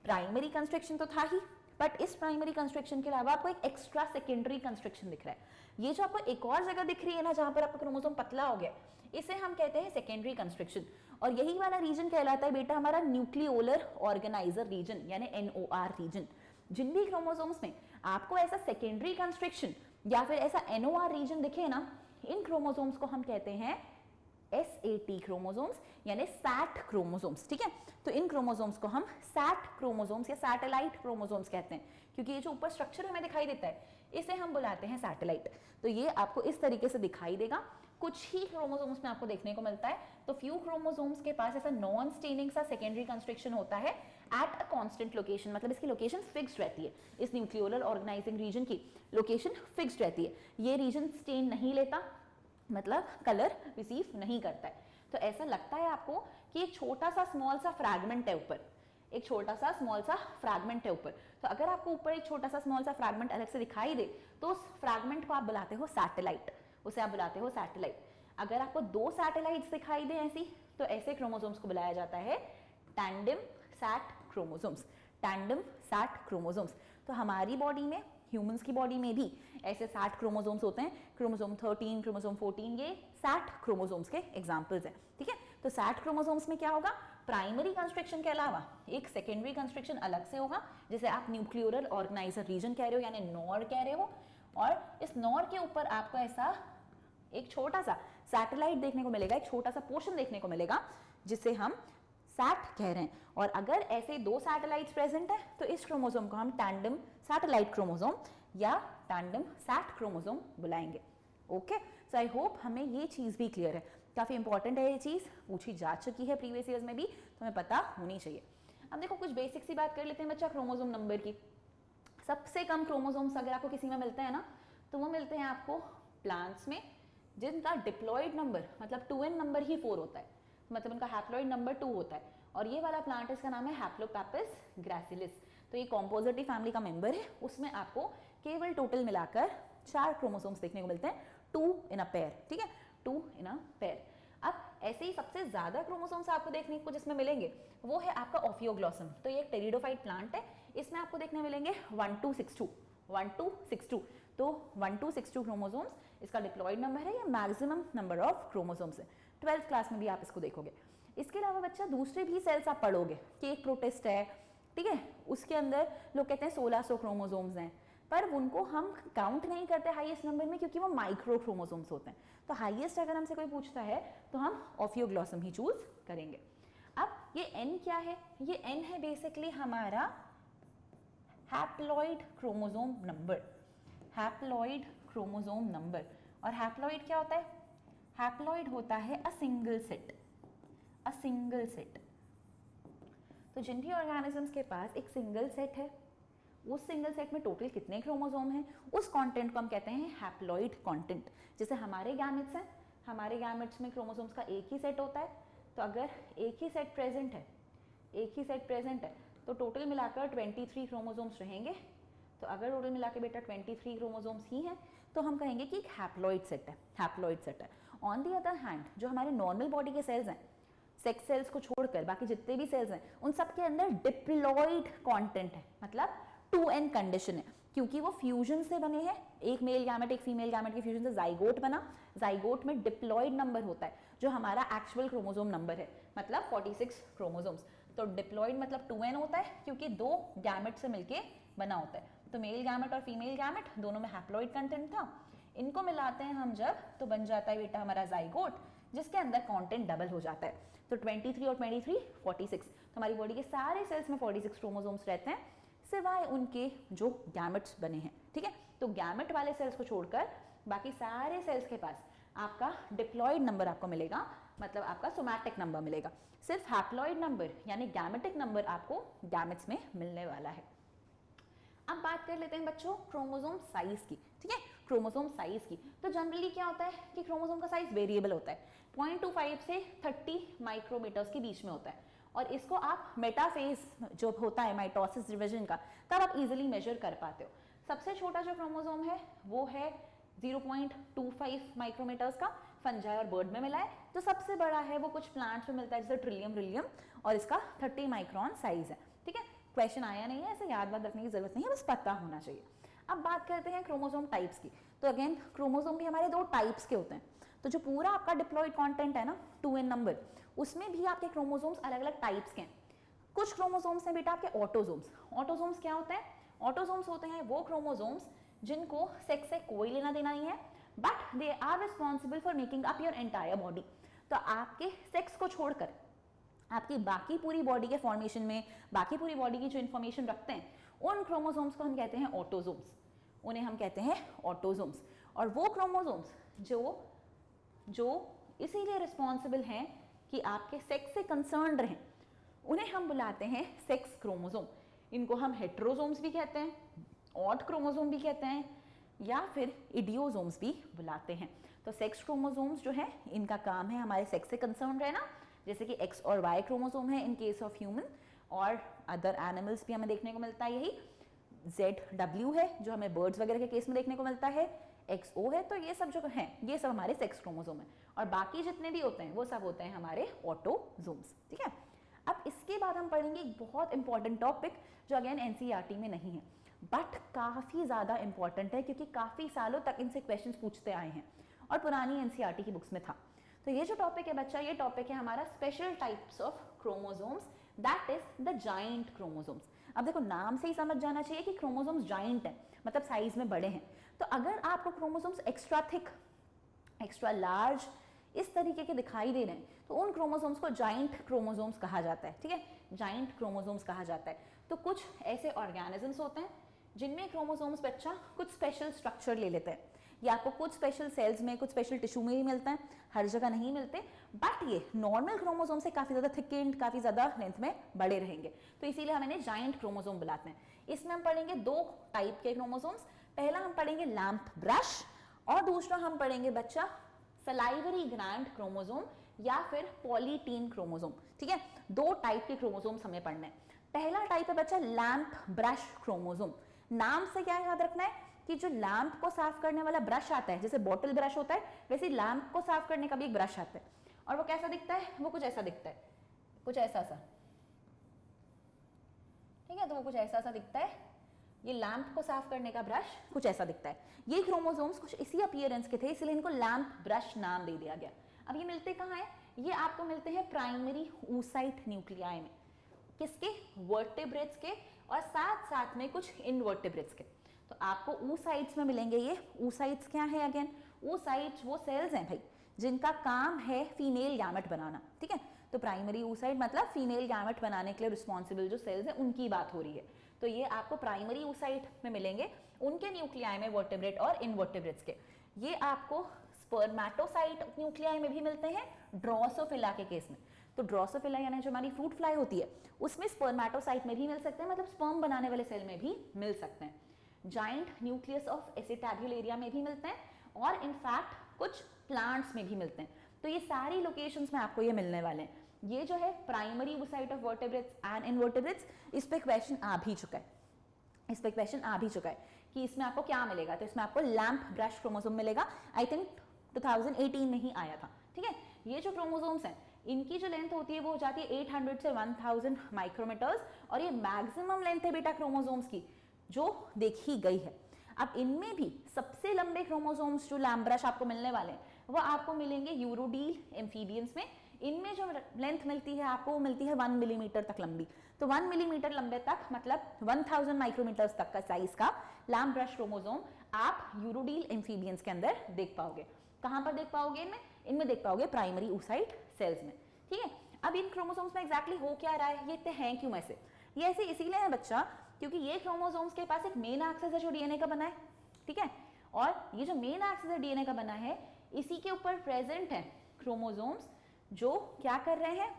प्राइमरी कंस्ट्रिक्शन तो था ही, बट इस प्राइमरी कंस्ट्रिक्शन के अलावा आपको एक एक्स्ट्रा सेकेंडरी कंस्ट्रिक्शन दिख रहा है। ये जो आपको एक और जगह दिख रही है ना, जहाँ पर आपका क्रोमोसोम पतला हो गया, इसे हम कहते हैं सेकेंडरी कंस्ट्रिक्शन। और यही वाला रीजन कहलाता है बेटा हमारा न्यूक्लियोलर ऑर्गेनाइजर रीजन, यानी NOR रीजन। जिन भी क्रोमोसोम्स में आपको ऐसा सेकेंडरी कंस्ट्रिक्शन या फिर ऐसा NOR रीजन दिखे ना, इन क्रोमोसोम्स को हम कहते हैं SAT क्रोमोसोम्स, यानी सैट क्रोमोसोम्स, ठीक है। तो इन क्रोमोसोम्स को हम सैट क्रोमोसोम्स या सैटेलाइट क्रोमोसोम्स कहते हैं, क्योंकि ये जो ऊपर स्ट्रक्चर हमें दिखाई देता है इसे हम बुलाते हैं सैटेलाइट। तो ये आपको इस तरीके से दिखाई देगा। कुछ ही क्रोमोसोम्स में आपको देखने को मिलता है, तो फ्यू क्रोमोसोम्स के पास ऐसा नॉन स्टेनिंग सा सेकेंडरी कंस्ट्रिक्शन होता है एट अ कांस्टेंट लोकेशन, मतलब इसकी लोकेशन फिक्स्ड रहती है। इस न्यूक्लियोलर ऑर्गेनाइजिंग रीजन की लोकेशन फिक्स्ड रहती है, ये रीजन स्टेन नहीं लेता, मतलब कलर रिसीव नहीं करता है। तो ऐसा लगता है आपको कि एक छोटा सा स्मॉल सा फ्रैगमेंट है ऊपर, एक छोटा सा स्मॉल सा फ्रैगमेंट है ऊपर। तो अगर आपको ऊपर एक छोटा सा स्मॉल सा फ्रैगमेंट अलग से दिखाई दे तो उस फ्रैगमेंट को आप बुलाते हो सैटेलाइट, उसे आप बुलाते हो सैटेलाइट। अगर आपको 2 सैटेलाइट्स दिखाई दे ऐसी, तो ऐसे क्रोमोसोम्स को बुलाया जाता है tandem sat chromosomes. Tandem 60 chromosomes. तो हमारी बॉडी में, ह्यूमंस की बॉडी में भी ऐसे 60 क्रोमोसोम्स होते हैं। क्रोमोसोम 13, क्रोमोसोम 14, ये 60 क्रोमोसोम्स के एग्जाम्पल्स हैं, ठीक है। तो 60 क्रोमोसोम्स में क्या होगा, प्राइमरी कंस्ट्रक्शन के अलावा एक सेकेंडरी कंस्ट्रक्शन अलग से होगा, जिसे आप न्यूक्लियोरल ऑर्गेनाइजर रीजन कह रहे हो, यानी नॉर कह रहे हो। और इस नॉर के ऊपर आपको ऐसा एक छोटा सा सैटेलाइट देखने को मिलेगा, एक छोटा सा पोर्शन देखने को मिलेगा, जिसे हम सैट कह रहे हैं। और अगर ऐसे 2 सैटेलाइट्स प्रेजेंट है तो इस क्रोमोसोम को हम टैंडम सैटेलाइट क्रोमोसोम या टैंडम सैट क्रोमोसोम बुलाएंगे। ओके, सो आई होप हमें ये चीज़ भी क्लियर है। काफ़ी इंपॉर्टेंट है ये चीज़, पूछी जा चुकी है प्रीवियस ईयर्स में भी, तो हमें पता होनी चाहिए। अब देखो कुछ बेसिक सी बात कर लेते हैं बच्चा क्रोमोसोम नंबर की। सबसे कम क्रोमोसोम्स अगर आपको किसी में मिलते हैं ना, तो वो मिलते हैं आपको प्लांट्स में, जिनका डिप्लॉइड नंबर मतलब 2n नंबर ही 4 होता है, मतलब उनका हैप्लॉइड नंबर 2 होता है। और ये वाला प्लांट, इसका नाम है हैप्लोपापिस ग्रासिलिस। तो ये कॉम्पोजिटिव फैमिली का मेंबर है। उसमें आपको केवल टोटल मिलाकर 4 क्रोमोसोम्स देखने को मिलते हैं, 2 इन अ पेयर, ठीक है, 2 इन अ पेयर। अब ऐसे ही सबसे ज्यादा क्रोमोसोम्स आपको देखने को जिसमें मिलेंगे वो है आपका ओफियोग्लॉसम। तो ये एक टेरिडोफाइट प्लांट है, इसमें आपको देखने मिलेंगे 1262। तो 1262 क्रोमोसोम्स इसका डिप्लॉइड नंबर है, या मैक्सिमम नंबर ऑफ क्रोमोसोम्स है। 12th क्लास में भी आप इसको देखोगे। इसके अलावा बच्चा दूसरे भी सेल्स आप पढ़ोगे कि एक प्रोटिस्ट है, ठीक है, उसके अंदर लोग कहते हैं 1600 क्रोमोसोम्स हैं, पर उनको हम काउंट नहीं करते हाईएस्ट नंबर में, क्योंकि वो माइक्रो क्रोमोसोम्स होते हैं। तो हाईएस्ट अगर हमसे कोई पूछता है तो हम ओफियोग्लॉसम ही चूज करेंगे। अब ये n क्या है, ये n है बेसिकली हमारा haploid chromosome number, haploid chromosome number. और हैप्लॉइड क्या होता है, हैप्लॉइड होता है a single set, a single set. तो जिन भी ऑर्गेनिजम्स के पास एक सिंगल सेट है, उस सिंगल सेट में टोटल कितने क्रोमोसोम हैं, उस कंटेंट को हम कहते हैं हैप्लॉइड कंटेंट। जैसे हमारे गैमेट्स हैं, हमारे गैमेट्स में क्रोमोसोम्स का एक ही सेट होता है। तो अगर एक ही सेट प्रेजेंट है, एक ही सेट प्रेजेंट है, तो टोटल मिलाकर 23 क्रोमोसोम्स रहेंगे। तो अगर टोटल मिला के बेटा 23 क्रोमोसोम्स ही हैं, तो हम कहेंगे कि एक हैप्लॉइड सेट है, हैप्लॉइड सेट है। ऑन दी अदर हैंड जो हमारे नॉर्मल बॉडी के सेल्स हैं, सेक्स सेल्स को छोड़कर बाकी जितने भी सेल्स हैं, उन सब के अंदर डिप्लॉइड कंटेंट है, मतलब 2n कंडीशन है, क्योंकि वो फ्यूजन से बने हैं। एक मेल गैमेट एक फीमेल गैमेट के फ्यूजन से जाइगोट बना। जाइगोट में डिप्लॉइड नंबर होता है, जो हमारा एक्चुअल क्रोमोसोम नंबर है, मतलब 46 क्रोमोसोम्स। तो डिप्लॉइड मतलब 2n होता है, क्योंकि 2 गैमेट से मिलके बना होता है। तो मेल गैमेट और फीमेल गैमेट दोनों में हैप्लॉइड कंटेंट था। इनको मिलाते हैं हम जब, तो बन जाता है बेटा हमारा जाइगोट, जिसके अंदर कंटेंट डबल हो जाता है। तो 23 और 23 46। तो हमारी बॉडी के सारे सेल्स में 46 क्रोमोसोम्स रहते हैं, सिवाय उनके जो गैमेट्स बने हैं, ठीक है। तो गैमेट वाले सेल्स को छोड़कर बाकी सारे सेल्स के पास आपका डिप्लॉइड नंबर आपको मिलेगा, मतलब आपका सोमैटिक नंबर मिलेगा। सिर्फ हैप्लॉइड नंबर यानी गैमेटिक नंबर आपको गैमेट्स में मिलने वाला है। अब बात कर लेते हैं बच्चों क्रोमोसोम साइज की, ठीक है, क्रोमोसोम साइज की। तो जनरली क्या होता है कि क्रोमोसोम का साइज वेरिएबल होता है, 0.25 से 30 माइक्रोमीटर्स के बीच में होता है। और इसको आप मेटाफेज जो होता है माइटोसिस डिवीजन का, तब आप इजीली मेजर कर पाते हो। सबसे छोटा जो क्रोमोसोम है वो है 0.25 माइक्रोमीटर्स का, फंजाई और बर्ड में मिला है। जो सबसे बड़ा है वो कुछ प्लांट्स में मिलता है, जैसे ट्रिलियम, और इसका 30 माइक्रोन साइज है, ठीक है। क्वेश्चन आया नहीं है, ऐसे याद रखने की जरूरत नहीं है, बस पता होना चाहिए। अब बात करते हैं क्रोमोसोम टाइप्स की। तो अगेन क्रोमोसोम भी हमारे 2 टाइप्स के होते हैं। तो जो पूरा आपका डिप्लॉइड कंटेंट है ना 2n नंबर, उसमें भी आपके क्रोमोसोम्स अलग अलग टाइप्स के हैं। कुछ क्रोमोसोम्स हैं बेटा आपके ऑटोसोम्स। ऑटोसोम्स क्या होते हैं, ऑटोसोम्स होते हैं वो क्रोमोसोम्स जिनको सेक्स से कोई लेना देना नहीं है, but they are responsible for making up your entire body. तो आपके सेक्स को छोड़कर आपकी बाकी पूरी बॉडी के फॉर्मेशन में, बाकी पूरी बॉडी की जो इंफॉर्मेशन रखते हैं, उन क्रोमोसोम्स को हम कहते हैं ऑटोसोम्स, उन्हें हम कहते हैं ऑटोसोम्स। और वो क्रोमोसोम्स जो इसीलिए रिस्पॉन्सिबल हैं कि आपके सेक्स से कंसर्न रहें, उन्हें हम बुलाते हैं सेक्स क्रोमोसोम। इनको हम हेट्रोसोम्स भी कहते हैं, ऑड क्रोमोसोम भी कहते हैं, या फिर इडियोसोम्स भी बुलाते हैं। तो सेक्स क्रोमोसोम्स जो है इनका काम है हमारे सेक्स से कंसर्न रहना, जैसे कि X और Y क्रोमोसोम है इन केस ऑफ ह्यूमन, और अदर एनिमल्स भी हमें देखने को मिलता है यही। ZW है जो हमें बर्ड्स वगैरह के केस में देखने को मिलता है, XO है। तो ये सब जो हैं ये सब हमारे सेक्स क्रोमोसोम है, और बाकी जितने भी होते हैं वो सब होते हैं हमारे ऑटोसोम्स, ठीक है। अब इसके बाद हम पढ़ेंगे एक बहुत इंपॉर्टेंट टॉपिक जो अगेन एनसीईआरटी में नहीं है बट काफ़ी ज़्यादा इंपॉर्टेंट है क्योंकि काफ़ी सालों तक इनसे क्वेश्चंस पूछते आए हैं और पुरानी एनसीईआरटी की बुक्स में था। तो ये जो टॉपिक है बच्चा, ये टॉपिक है हमारा special types of chromosomes, that is the giant chromosomes. अब देखो नाम से ही समझ जाना चाहिए कि क्रोमोसोम्स जाइंट है, मतलब साइज में बड़े हैं। तो अगर आपको chromosomes extra thick, extra large इस तरीके के दिखाई दे रहे हैं तो उन क्रोमोसोम्स को जाइंट क्रोमोसोम्स कहा जाता है। ठीक है, जाइंट क्रोमोसोम्स कहा जाता है। तो कुछ ऐसे ऑर्गेनिजम्स होते हैं जिनमें क्रोमोसोम्स बच्चा कुछ स्पेशल स्ट्रक्चर ले लेते हैं, या आपको कुछ स्पेशल सेल्स में, कुछ स्पेशल टिश्यू में ही मिलता है, हर जगह नहीं मिलते। बट ये नॉर्मल क्रोमोसोम से काफ़ी ज़्यादा थिकेंड, काफ़ी ज़्यादा लेंथ में बड़े रहेंगे, तो इसीलिए हम इन्हें जाइंट क्रोमोसोम बुलाते हैं। इसमें हम पढ़ेंगे दो टाइप के क्रोमोसोम्स। पहला हम पढ़ेंगे लैम्प ब्रश और दूसरा हम पढ़ेंगे बच्चा सलाइवरी ग्लैंड क्रोमोसोम या फिर पॉलीटीन क्रोमोसोम। ठीक है, दो टाइप के क्रोमोसोम्स हमें पढ़ने हैं। पहला टाइप है बच्चा लैम्प ब्रश क्रोमोसोम। नाम से क्या याद रखना है कि जो लैम्प को साफ करने वाला ब्रश आता है, जैसे बॉटल ब्रश होता है वैसे लैम्प को साफ करने का भी एक ब्रश आता है। और वो कैसा दिखता है? वो कुछ ऐसा दिखता है, कुछ ऐसा सा। ठीक है, तो वो कुछ ऐसा सा दिखता है। ये लैम्प को साफ करने का ब्रश कुछ ऐसा दिखता है। ये क्रोमोसोम्स कुछ इसी अपीयरेंस के थे, इसलिए इनको लैम्प ब्रश नाम दे दिया गया। अब ये मिलते कहाँ हैं? ये आपको मिलते हैं प्राइमरी oocyte न्यूक्लियाई में। किसके? वर्टेब्रेट्स के, और साथ साथ में कुछ इनवर्टेब्रेट्स के। तो आपको oocytes में मिलेंगे ये। oocytes क्या है? अगेन oocytes वो सेल्स हैं भाई जिनका काम है फीमेल गैमेट बनाना। ठीक है, तो प्राइमरी oocyte मतलब फीमेल गैमेट बनाने के लिए रिस्पॉन्सिबल जो सेल्स हैं उनकी बात हो रही है। तो ये आपको प्राइमरी oocyte में मिलेंगे, उनके न्यूक्लियाई में वर्टेब्रेट और इनवर्टेब्रेट्स के। ये आपको स्पर्मेटोसाइट न्यूक्लियाई में भी मिलते हैं ड्रोसोफिला के केस में। तो ड्रोसोफिला यानी जो हमारी फ्रूट फ्लाई होती है उसमें स्पर्मेटोसाइट में भी मिल सकते हैं, मतलब स्पर्म बनाने वाले सेल में भी मिल सकते हैं। जाइंट न्यूक्लियस ऑफ एसिटाब्युलेरिया में भी मिलते हैं और इनफैक्ट कुछ प्लांट्स में भी मिलते हैं। तो ये सारी लोकेशंस में आपको ये मिलने वाले हैं। ये जो है primary oocyte of vertebrates and invertebrates, इस पे क्वेश्चन आ भी चुका है, इस पे क्वेश्चन आ भी चुका है कि इसमें आपको क्या मिलेगा। तो इसमें आपको लैम्प ब्रश क्रोमोसोम मिलेगा। आई थिंक 2018 में ही आया था। ठीक है, ये जो क्रोमोसोम्स हैं इनकी जो लेंथ होती है वो हो जाती है 800 से 1000 माइक्रोमीटर्स, और ये मैक्सिमम लेंथ है बेटा क्रोमोसोम्स की जो देखी गई है। अब इनमें भी सबसे लंबे क्रोमोसोम्स जो लैम्प ब्रश आपको मिलने वाले हैं वो आपको मिलेंगे यूरोडील एम्फीबियंस में। इनमें जो लेंथ मिलती है आपको वो मिलती है 1 मिलीमीटर तक लंबी। तो 1 मिलीमीटर लंबे तक मतलब 1000 माइक्रोमीटर्स तक का साइज का लैम्प ब्रश क्रोमोसोम आप यूरोडील एम्फीबियंस के अंदर देख पाओगे। कहाँ पर देख पाओगे? इनमें देख पाओगे प्राइमरी oocyte सेल्स में। ठीक है, अब इन क्रोमोसोम्स में एग्जैक्टली हो क्या रहा है, ये इतने हैं क्यों ऐसे? ये ऐसे इसीलिए है बच्चा क्योंकि ये क्रोमोसोम्स के पास एक मेन एक्सिस है जो डीएनए का बना है। ठीक है, और ये जो मेन एक्सिस है डीएनए का बना है इसी के ऊपर प्रेजेंट है क्रोमोसोम्स जो क्या कर रहे हैं,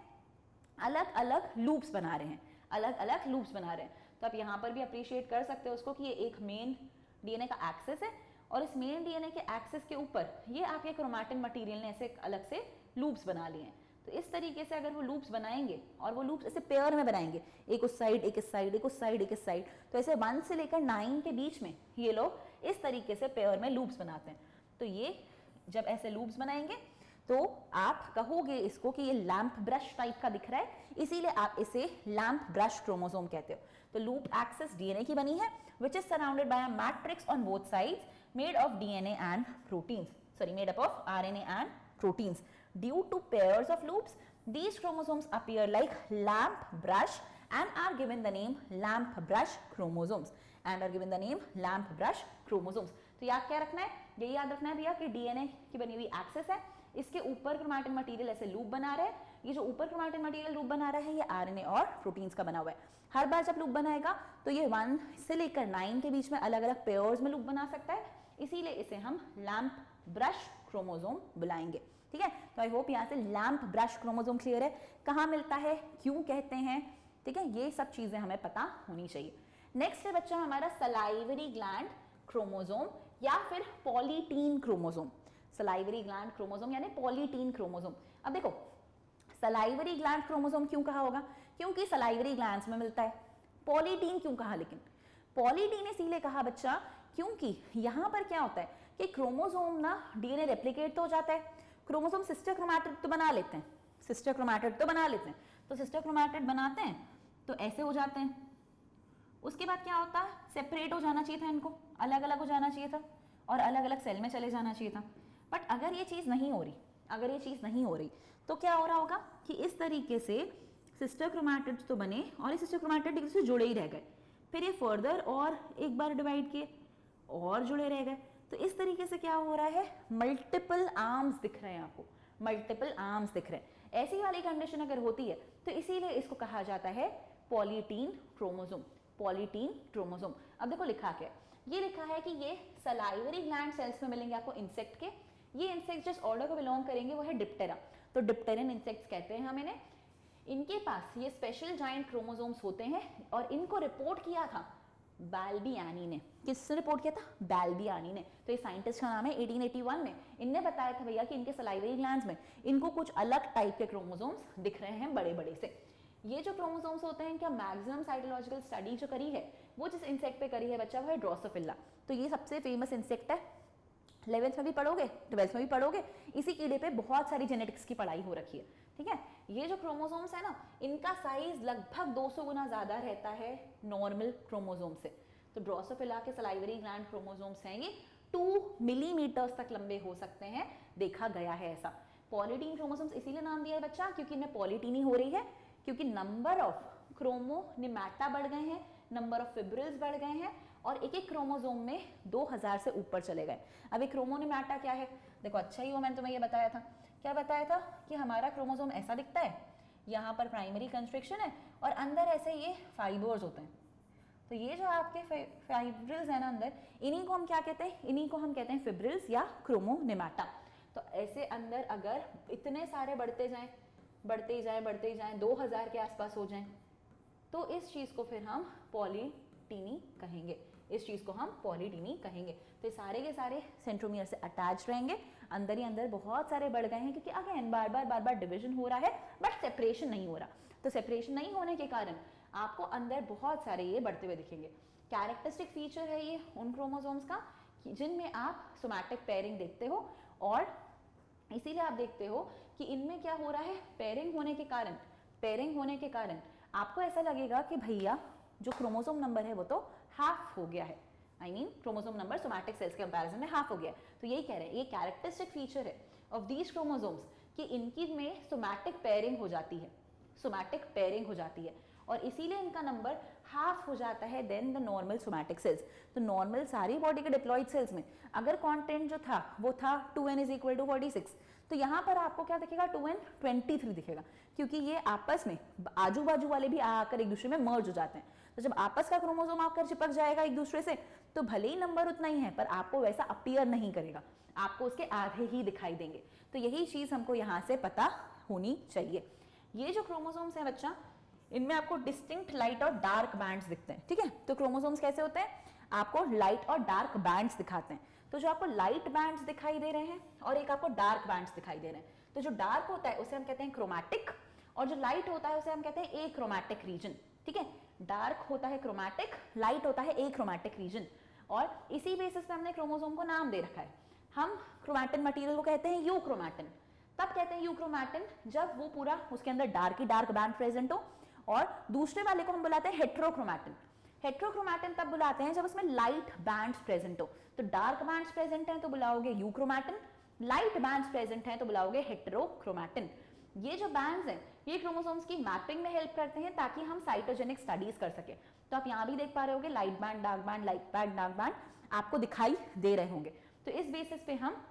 अलग अलग लूप्स बना रहे हैं, अलग अलग लूप्स बना रहे हैं। तो आप यहाँ पर भी अप्रिशिएट कर सकते हो उसको कि ये एक मेन डीएनए का एक्सिस है और इस मेन डीएनए के एक्सिस के ऊपर ये आपके क्रोमैटिन मटेरियल ने ऐसे अलग से लूप्स बना लिए हैं। तो इस तरीके से अगर वो लूप्स बनाएंगे और वो लूप्स ऐसे पेयर में बनाएंगे, एक उस साइड एक इस साइड, एक उस साइड एक इस साइड, तो ऐसे 1 से लेकर 9 के बीच में ये लोग इस तरीके से पेयर में लूप्स बनाते हैं। तो ये जब ऐसे लूप्स बनाएंगे तो आप कहोगे इसको कि ये लैम्प ब्रश टाइप का दिख रहा है, इसीलिए आप इसे लैम्प ब्रश क्रोमोसोम कहते हो। तो लूप एक्सिस डीएनए की बनी है which is surrounded by a matrix on both sides made of DNA and proteins, made up of RNA and proteins. Due to pairs of loops, these chromosomes appear like lamp brush and are given the name lamp brush chromosomes तो याद क्या रखना है? ये याद रखना है भैया कि डीएनए की बनी हुई एक्सिस है, इसके ऊपर क्रोमैटिन मटेरियल ऐसे लूप बना रहा है। ये जो ऊपर क्रोमैटिन मटेरियल लूप बना रहा है ये आरएनए और प्रोटीन्स का बना हुआ है। हर बार जब लूप बनाएगा तो ये 1 से लेकर 9 के बीच में अलग अलग पेयर्स में लूप बना सकता है, इसीलिए इसे हम लैम्प ब्रश क्रोमोसोम बुलाएंगे। ठीक है, तो आई होप यहाँ से लैम्प ब्रश क्रोमोसोम क्लियर है, कहाँ मिलता है, क्यों कहते हैं। ठीक है, ये सब चीजें हमें पता होनी चाहिए। नेक्स्ट है बच्चा हमारा सलाइवरी ग्लैंड क्रोमोसोम या फिर polytene chromosome. Salivary gland chromosome यानी पॉलीटीन क्रोमोसोम। अब देखो सलाइवरी ग्लैंड क्रोमोसोम क्यों कहा होगा? क्योंकि सलाइवरी ग्लैंड्स में मिलता है। पॉलीटीन क्यों कहा? लेकिन पॉलीटीन इसीलिए कहा बच्चा क्योंकि यहाँ पर क्या होता है कि क्रोमोसोम ना डीएनए रेप्लिकेट तो हो जाता है, क्रोमोसोम सिस्टर क्रोमैटिड तो बना लेते हैं, सिस्टर क्रोमैटिड तो बना लेते हैं, तो सिस्टर क्रोमैटिड बनाते हैं तो ऐसे हो जाते हैं। उसके बाद क्या होता है, सेपरेट हो जाना चाहिए था, इनको अलग अलग हो जाना चाहिए था और अलग अलग सेल में चले जाना चाहिए था। बट अगर ये चीज़ नहीं हो रही, अगर ये चीज़ नहीं हो रही तो क्या हो रहा होगा कि इस तरीके से सिस्टर क्रोमैटिड्स तो बने और ये सिस्टर क्रोमैटिड एक दूसरे से जुड़े ही रह गए, फिर ये फर्दर और एक बार डिवाइड किए और जुड़े रह गए। तो इस तरीके से क्या हो रहा है, मल्टीपल आर्म्स दिख रहे हैं आपको, मल्टीपल आर्म्स दिख रहे हैं। ऐसी वाली कंडीशन अगर होती है तो इसीलिए इसको कहा जाता है पॉलीटीन क्रोमोसोम, पॉलीटीन क्रोमोसोम। अब देखो लिखा क्या है, ये लिखा है कि ये सलाइवरी ग्लैंड सेल्स में मिलेंगे आपको इंसेक्ट के। ये इंसेक्ट जिस ऑर्डर को बिलोंग करेंगे वो है डिप्टेरा, तो डिप्टेरियन इंसेक्ट्स कहते हैं हम इन्हें। इनके पास ये स्पेशल जाइंट क्रोमोसोम्स होते हैं और इनको रिपोर्ट किया था बाल्बियानी ने। किसने रिपोर्ट किया था, बाल्बियानी ने। तो ये साइंटिस्ट का नाम है, 1881 में इनने बताया था भैया कि इनके सलाइवरी ग्लैंड्स में इनको कुछ अलग टाइप के क्रोमोसोम्स दिख रहे हैं बड़े बड़े से। ये जो क्रोमोसोम्स होते हैं इनका मैक्सिमम साइटोलॉजिकल स्टडी जो करी है वो जिस इंसेक्ट पे करी है बच्चा वो है ड्रोसोफिला। तो ये सबसे फेमस इंसेक्ट है, 11th में भी पढ़ोगे, 12th में भी पढ़ोगे, इसी कीड़े पे बहुत सारी जेनेटिक्स की पढ़ाई हो रखी है, ठीक है। ये जो क्रोमोसोम्स है ना, इनका साइज लगभग 200 गुना ज्यादा रहता है नॉर्मल क्रोमोसोम से। तो ड्रोसोफिला के सलाइवरी ग्लैंड क्रोमोसोम्स हैं ये 2 मिलीमीटर्स तक लंबे हो सकते हैं, देखा गया है ऐसा। पॉलीटीन क्रोमोसोम्स इसीलिए नाम दिया है बच्चा क्योंकि इनमें पॉलीटीनी हो रही है, क्योंकि नंबर ऑफ क्रोमोनिमेटा बढ़ गए हैं, नंबर ऑफ फिब्रिल्स बढ़ गए हैं और एक एक क्रोमोसोम में 2000 से ऊपर चले गए। अब एक क्रोमोनिमेटा क्या है, देखो अच्छा ही हुआ मैंने तुम्हें ये बताया था। क्या बताया था कि हमारा क्रोमोसोम ऐसा दिखता है, यहाँ पर प्राइमरी कंस्ट्रक्शन है और अंदर ऐसे ये फाइबर्स होते हैं। तो ये जो आपके फाइब्रिल्स है ना अंदर, इन्हीं को हम क्या कहते हैं, इन्हीं को हम कहते हैं फिब्रिल्स या क्रोमोनिमेटा। तो ऐसे अंदर अगर इतने सारे बढ़ते जाएं, बढ़ते ही जाएं 2000 के आसपास हो जाएं, तो इस चीज़ को फिर हम पॉलीटीनी कहेंगे, इस चीज़ को हम पॉलीटीनी कहेंगे। तो ये सारे के सारे सेंट्रोमियर से अटैच रहेंगे, अंदर ही अंदर बहुत सारे बढ़ गए हैं क्योंकि अगेन बार बार डिवीजन हो रहा है बट सेपरेशन नहीं हो रहा। तो सेपरेशन नहीं होने के कारण आपको अंदर बहुत सारे ये बढ़ते हुए दिखेंगे। कैरेक्टरिस्टिक फीचर है ये उन क्रोमोसोम्स का जिनमें आप सोमैटिक पेयरिंग देखते हो और इसीलिए आप देखते हो कि इनमें क्या हो रहा है, पेयरिंग होने के कारण आपको ऐसा लगेगा कि भैया जो क्रोमोसोम नंबर है वो तो हाफ हो गया है, I mean chromosome number somatic cells के कंपैरिजन में हाफ हो गया है। तो यही कह रहे हैं, ये कैरेक्टरिस्टिक फीचर है ऑफ दीज क्रोमोसोम्स कि इनकी में सोमैटिक पेयरिंग हो जाती है, सोमैटिक पेयरिंग हो जाती है और इसीलिए इनका नंबर हाफ हो जाता है then the normal somatic cells. तो नॉर्मल सारी बॉडी के डिप्लॉइड सेल्स में अगर कंटेंट जो था वो था 2n = 46, तो यहाँ पर आपको क्या दिखेगा, 2n 23 दिखेगा क्योंकि ये आपस में आजू बाजू वाले भी आकर एक दूसरे में मर्ज हो जाते हैं। तो जब आपस का क्रोमोसोम आकर चिपक जाएगा एक दूसरे से तो भले ही नंबर उतना ही है पर आपको वैसा अपीयर नहीं करेगा, आपको उसके आधे ही दिखाई देंगे। तो यही चीज हमको यहाँ से पता होनी चाहिए। ये जो क्रोमोसोम्स हैं बच्चा, इनमें आपको डिस्टिंक्ट लाइट और डार्क बैंड्स दिखते हैं, ठीक है। तो क्रोमोसोम्स कैसे होते हैं, आपको लाइट और डार्क बैंड्स दिखाते हैं। तो जो आपको लाइट बैंड्स दिखाई दे रहे हैं और एक आपको डार्क बैंड्स दिखाई दे रहे हैं, तो जो डार्क होता है उसे हम कहते हैं क्रोमैटिक और जो लाइट होता है उसे हम कहते हैं एक्रोमैटिक रीजन, ठीक है। डार्क होता है क्रोमैटिक, लाइट होता है एक्रोमैटिक रीजन और इसी बेसिस पे हमने क्रोमोसोम को नाम दे रखा है। हम क्रोमैटिन मटेरियल को कहते हैं यूक्रोमैटिन। तब कहते हैं यूक्रोमैटिन जब वो पूरा उसके अंदर डार्क ही डार्क बैंड प्रेजेंट हो और दूसरे वाले को हम बुलाते हैं हेट्रोक्रोमैटिन। हेट्रोक्रोमैटिन तब बुलाते हैं जब उसमें लाइट बैंड्स प्रेजेंट हो। तो डार्क बैंड्स प्रेजेंट हैं तो बुलाओगे यूक्रोमैटिन, लाइट बैंड्स प्रेजेंट हैं तो बुलाओगे हेट्रोक्रोमैटिन। ये जो बैंड्स हैं ये क्रोमोसोम्स की मैपिंग में हेल्प करते हैं ताकि हम साइटोजेनिक स्टडीज कर सके। तो आप यहाँ भी देख पा रहे होंगे light band, dark band, light band, dark band आपको दिखाई दे रहे होंगे। तो इस बेसिस पे हम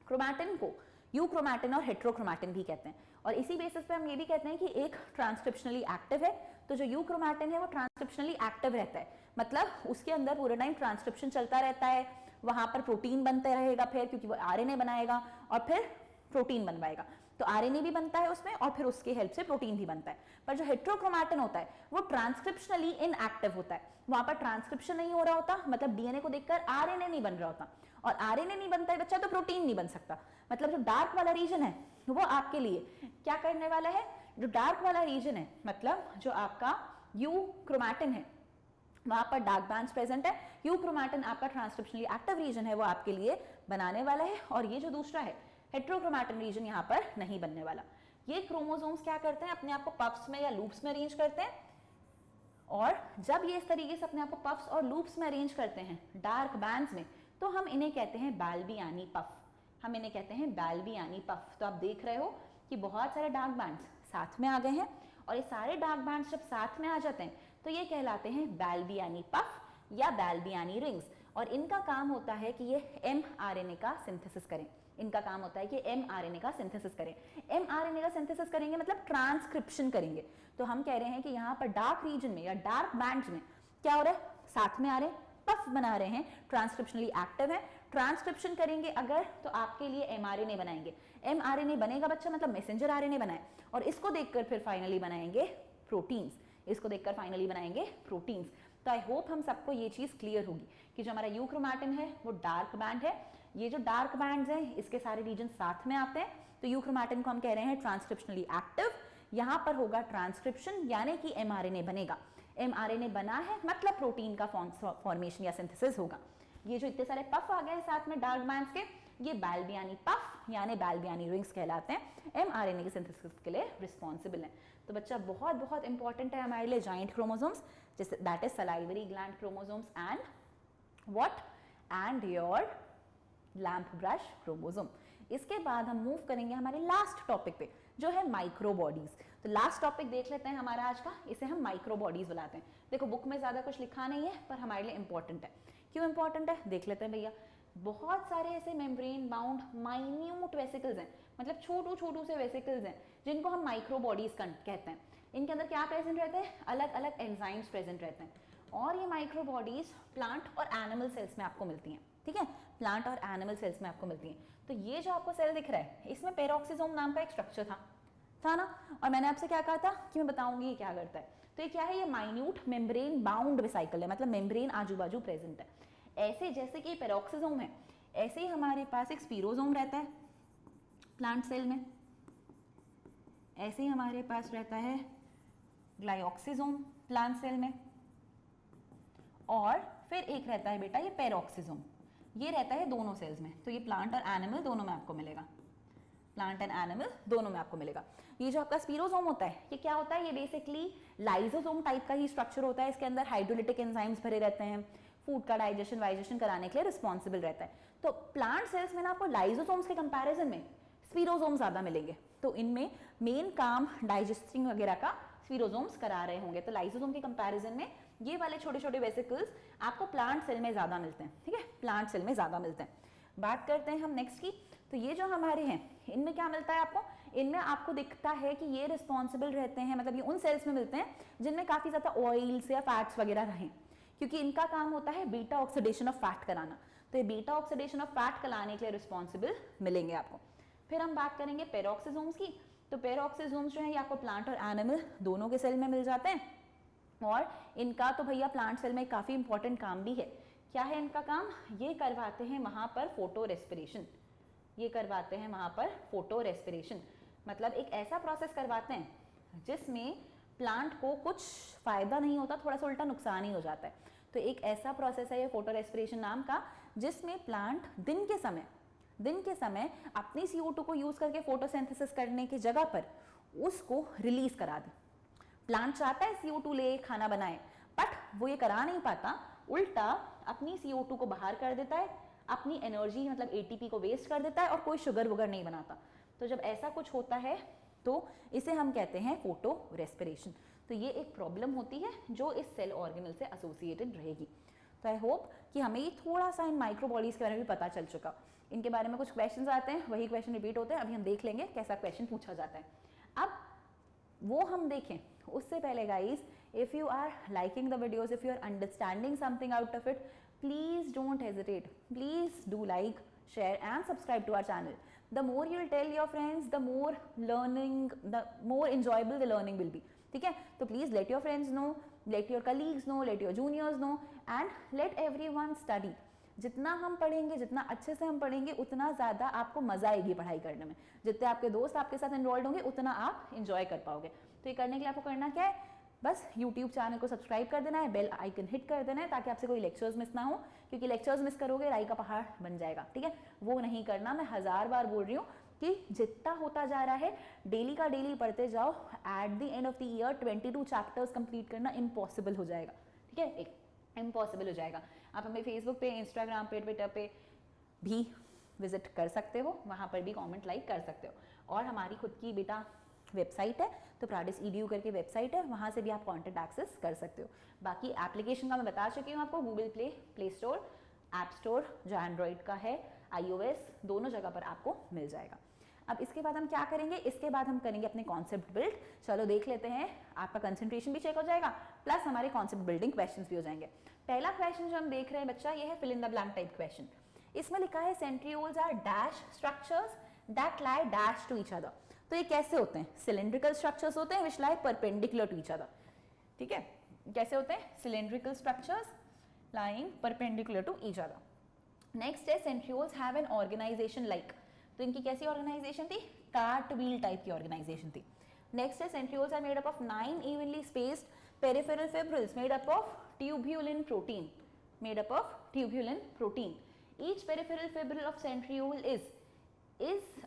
क्रोमैटिन को यूक्रोमैटिन और हेट्रोक्रोमैटिन भी कहते हैं और इसी बेसिस पे हम ये भी कहते हैं कि एक ट्रांसक्रिप्शनली एक्टिव है। तो जो यूक्रोमैटिन है वो ट्रांसक्रिप्शनली एक्टिव रहता है, मतलब उसके अंदर पूरे टाइम ट्रांसक्रिप्शन चलता रहता है, वहां पर प्रोटीन बनते रहेगा फिर क्योंकि वो आरएनए बनाएगा और फिर प्रोटीन बनवाएगा। तो आरएनए भी बनता है उसमें और फिर उसकी हेल्प से प्रोटीन भी बनता है। पर जो हेट्रोक्रोमैटिन होता है वो ट्रांसक्रिप्शनली इनएक्टिव होता है, वहां पर ट्रांसक्रिप्शन नहीं हो रहा होता, मतलब डीएनए को देखकर आरएनए नहीं बन रहा होता और आरएनए नहीं बनता है बच्चा तो प्रोटीन नहीं बन सकता। मतलब जो डार्क वाला रीजन है वो आपके लिए क्या करने वाला है, जो डार्क वाला रीजन है मतलब जो आपका यूक्रोमैटिन है वहां पर डार्क बैंड्स प्रेजेंट है, यूक्रोमैटिन आपका ट्रांसक्रिप्शनली एक्टिव रीजन है वो आपके लिए बनाने वाला है और ये जो दूसरा है हेट्रोक्रोमैटिन रीजन यहाँ पर नहीं बनने वाला। ये क्रोमोसोम्स क्या करते हैं, अपने आप को पफ्स में या लूप्स में अरेंज करते हैं, और जब ये इस तरीके से अपने आप को पफ्स और लूप्स में अरेंज करते हैं डार्क बैंड्स में, तो हम इन्हें कहते हैं बाल्बियानी पफ, हम इन्हें कहते हैं बाल्बियानी पफ। तो आप देख रहे हो कि बहुत सारे डार्क बैंड्स साथ में आ गए हैं, और ये सारे डार्क बैंड्स जब साथ में आ जाते हैं तो ये कहलाते हैं बाल्बियानी पफ या बाल्बियानी रिंग्स। और इनका काम होता है कि ये mRNA का सिंथेसिस करें, इनका काम होता है कि mRNA का सिंथेसिस करें। mRNA का सिंथेसिस करेंगे मतलब ट्रांसक्रिप्शन करेंगे। तो हम कह रहे हैं कि यहाँ पर डार्क रीजन में या डार्क बैंड्स में क्या हो रहा है, साथ में आ रहे हैं, पफ बना रहे हैं, ट्रांसक्रिप्शनली एक्टिव है। ट्रांसक्रिप्शन करेंगे अगर तो आपके लिए mRNA बनाएंगे, mRNA बनेगा बच्चा मतलब मैसेंजर RNA बनाए, और इसको देखकर फिर फाइनली बनाएंगे प्रोटीन्स, इसको देखकर फाइनली बनाएंगे प्रोटीन्स। तो आई होप हम सबको ये चीज क्लियर होगी कि जो हमारा यूक्रोमैटिन है वो डार्क बैंड है, ये जो डार्क बैंड्स हैं इसके सारे रीजन साथ में आते हैं, तो यूक्रोमैटिन को हम कह रहे हैं ट्रांसक्रिप्शनली एक्टिव। यहाँ पर होगा ट्रांसक्रिप्शन यानी कि mRNA बनेगा, mRNA बना है मतलब प्रोटीन का फॉर्मेशन या सिंथेसिस होगा। ये जो इतने सारे पफ आ गए हैं साथ में डार्क बैंड्स के, ये बाल्बियानी पफ यानी बाल्बियानी रिंग्स कहलाते हैं, mRNA के सिंथेसिस के लिए रिस्पॉन्सिबल हैं। तो बच्चा बहुत बहुत इंपॉर्टेंट है हमारे लिए जॉइंट क्रोमोसोम्स, जैसे that is salivary gland chromosomes and what and your lamp brush chromosome. इसके बाद हम मूव करेंगे हमारे लास्ट टॉपिक पे जो है माइक्रो बॉडीज। तो लास्ट टॉपिक देख लेते हैं हमारा आज का, इसे हम माइक्रो बॉडीज बुलाते हैं। देखो बुक में ज्यादा कुछ लिखा नहीं है पर हमारे लिए इंपॉर्टेंट है। क्यों इंपॉर्टेंट है देख लेते हैं भैया। बहुत सारे ऐसे मेम्ब्रेन बाउंड माइन्यूट वेसिकल्स हैं, मतलब छोटू छोटू से वेसिकल्स हैं जिनको हम माइक्रो बॉडीज कहते हैं। इनके अंदर क्या प्रेजेंट रहते हैं, अलग अलग एंजाइम्स प्रेजेंट रहते हैं, और ये माइक्रो बॉडीज प्लांट और एनिमल सेल्स में आपको मिलती हैं, ठीक है, प्लांट और एनिमल सेल्स में आपको मिलती हैं। तो ये जो आपको सेल दिख रहा है इसमें पेरोक्सिसोम नाम का एक स्ट्रक्चर था ना, और मैंने आपसे क्या कहा था कि मैं बताऊंगी ये क्या करता है। तो ये क्या है, ये माइन्यूट मेम्ब्रेन बाउंड वेसिकल है, मतलब मेम्ब्रेन आजू बाजू प्रेजेंट है। ऐसे जैसे कि पेरोक्सिसोम है ऐसे ही हमारे पास एक स्पीरोसोम रहता है प्लांट सेल में, ऐसे ही हमारे पास रहता है ग्लाइऑक्सिसोम प्लांट सेल में, और फिर एक रहता है बेटा ये पेरोक्सिसोम, ये रहता है दोनों सेल्स में। तो ये प्लांट और एनिमल दोनों में आपको मिलेगा, प्लांट एंड एनिमल दोनों में आपको मिलेगा। ये जो आपका स्पीरोसोम होता है ये क्या होता है, ये बेसिकली लाइसोसोम टाइप का ही स्ट्रक्चर होता है। इसके अंदर हाइड्रोलिटिक एंजाइम्स भरे रहते हैं, फूड का डाइजेशन वाइजेशन कराने के लिए रिस्पॉन्सिबल रहता है। तो प्लांट सेल्स में ना आपको लाइसोसोम्स के कंपैरिजन में स्पीरोसोम ज्यादा मिलेंगे, तो इनमें मेन काम डाइजेस्टिंग वगैरह का स्पीरोसोम्स करा रहे होंगे। तो लाइसोसोम के कंपैरिजन में ये वाले छोटे छोटे वेसिकल्स आपको प्लांट सेल में ज्यादा मिलते हैं, ठीक है, प्लांट सेल में ज्यादा मिलते हैं। बात करते हैं हम नेक्स्ट की। तो ये जो हमारे हैं इनमें क्या मिलता है आपको, इनमें आपको दिखता है कि ये रिस्पॉन्सिबल रहते हैं, मतलब ये उन सेल्स में मिलते हैं जिनमें काफी ज्यादा ऑयल्स या फैट्स वगैरह रहें, क्योंकि इनका काम होता है बीटा ऑक्सीडेशन ऑफ फैट कराना। तो ये बीटा ऑक्सीडेशन ऑफ फैट कराने के लिए रिस्पॉन्सिबल मिलेंगे आपको। फिर हम बात करेंगे पेरोक्सिसोम्स की। तो पेरोक्सिसोम्स जो है ये आपको प्लांट और एनिमल दोनों के सेल में मिल जाते हैं, और इनका तो भैया प्लांट सेल में काफी इंपॉर्टेंट काम भी है। क्या है इनका काम, ये करवाते हैं वहां पर फोटो रेस्पिरेशन, ये करवाते हैं वहां पर फोटो रेस्पिरेशन, मतलब एक ऐसा प्रोसेस करवाते हैं जिसमें प्लांट को कुछ फायदा नहीं होता, थोड़ा सा उल्टा नुकसान ही हो जाता है। तो एक ऐसा प्रोसेस है ये फोटो रेस्पिरेशन नाम का, जिसमें प्लांट दिन के समय अपनी CO2 को यूज करके फोटोसिंथेसिस करने की जगह पर उसको रिलीज करा दे। प्लांट चाहता है CO2 ले खाना बनाए, बट वो ये करा नहीं पाता, उल्टा अपनी CO2 को बाहर कर देता है, अपनी एनर्जी मतलब ATP को वेस्ट कर देता है और कोई शुगर वगैरह नहीं बनाता। तो जब ऐसा कुछ होता है तो इसे हम कहते हैं फोटो रेस्पिरेशन। तो ये एक प्रॉब्लम होती है जो इस सेल ऑर्गेनल से एसोसिएटेड रहेगी। तो आई होप कि हमें ये थोड़ा सा इन माइक्रो बॉडीज के बारे में भी पता चल चुका। इनके बारे में कुछ क्वेश्चंस आते हैं, वही क्वेश्चन रिपीट होते हैं, अभी हम देख लेंगे कैसा क्वेश्चन पूछा जाता है। अब वो हम देखें उससे पहले guys, if you are liking the videos, if you are understanding something out of it, please don't hesitate, please do like, share and subscribe to our channel. The more you will tell your friends, the more learning, the more enjoyable the learning will be. ठीक है, तो please let your friends know, let your colleagues know, let your juniors know and let everyone study. जितना हम पढ़ेंगे, जितना अच्छे से हम पढ़ेंगे, उतना ज़्यादा आपको मज़ा आएगी पढ़ाई करने में। जितने आपके दोस्त आपके साथ इन्वॉल्व होंगे उतना आप इंजॉय कर पाओगे। तो ये करने के लिए आपको करना क्या है, बस YouTube चैनल को सब्सक्राइब कर देना है, बेल आइकन हिट कर देना है ताकि आपसे कोई लेक्चर्स मिस ना हो, क्योंकि लेक्चर्स मिस करोगे राई का पहाड़ बन जाएगा। ठीक है, वो नहीं करना। मैं 1000 बार बोल रही हूँ कि जितना होता जा रहा है डेली का डेली पढ़ते जाओ, at the end of the year 22 chapters complete करना इम्पॉसिबल हो जाएगा, ठीक है, एक इम्पॉसिबल हो जाएगा। आप हमें फेसबुक पे, इंस्टाग्राम पे, ट्विटर पे भी विजिट कर सकते हो, वहाँ पर भी कमेंट लाइक कर सकते हो। और हमारी खुद की बेटा वेबसाइट है, तो प्राडिस EDU करके वेबसाइट है, वहाँ से भी आप कंटेंट एक्सेस कर सकते हो। बाकी एप्लीकेशन का मैं बता चुकी हूँ आपको, Google Play store, app store जो एंड्रॉइड का है, iOS, दोनों जगह पर आपको मिल जाएगा। अब इसके बाद हम क्या करेंगे, इसके बाद हम करेंगे अपने कॉन्सेप्ट बिल्ड। चलो देख लेते हैं, आपका कंसंट्रेशन भी चेक हो जाएगा, प्लस हमारे कॉन्सेप्ट बिल्डिंग क्वेश्चंस भी हो जाएंगे। पहला क्वेश्चन जो हम देख रहे हैं बच्चा, ये है fill in the blank type question. इसमें लिखा है centrioles are dash structures that lie dash to each other. तो ये कैसे होते हैं, सिलेंड्रिकल स्ट्रक्चर्स होते हैं which lie perpendicular to each other, ठीक है, कैसे होते हैं, cylindrical structures lying perpendicular to each other. Next है centrioles have an organisation like, तो इनकी कैसी ऑर्गेनाइजेशन थी, कार्ट व्हील टाइप की ऑर्गेनाइजेशन थी। नेक्स्ट है centrioles are made up of 9 evenly spaced peripheral fibrils made up of tubulin protein, made up of tubulin protein. Each peripheral fibril of centriole is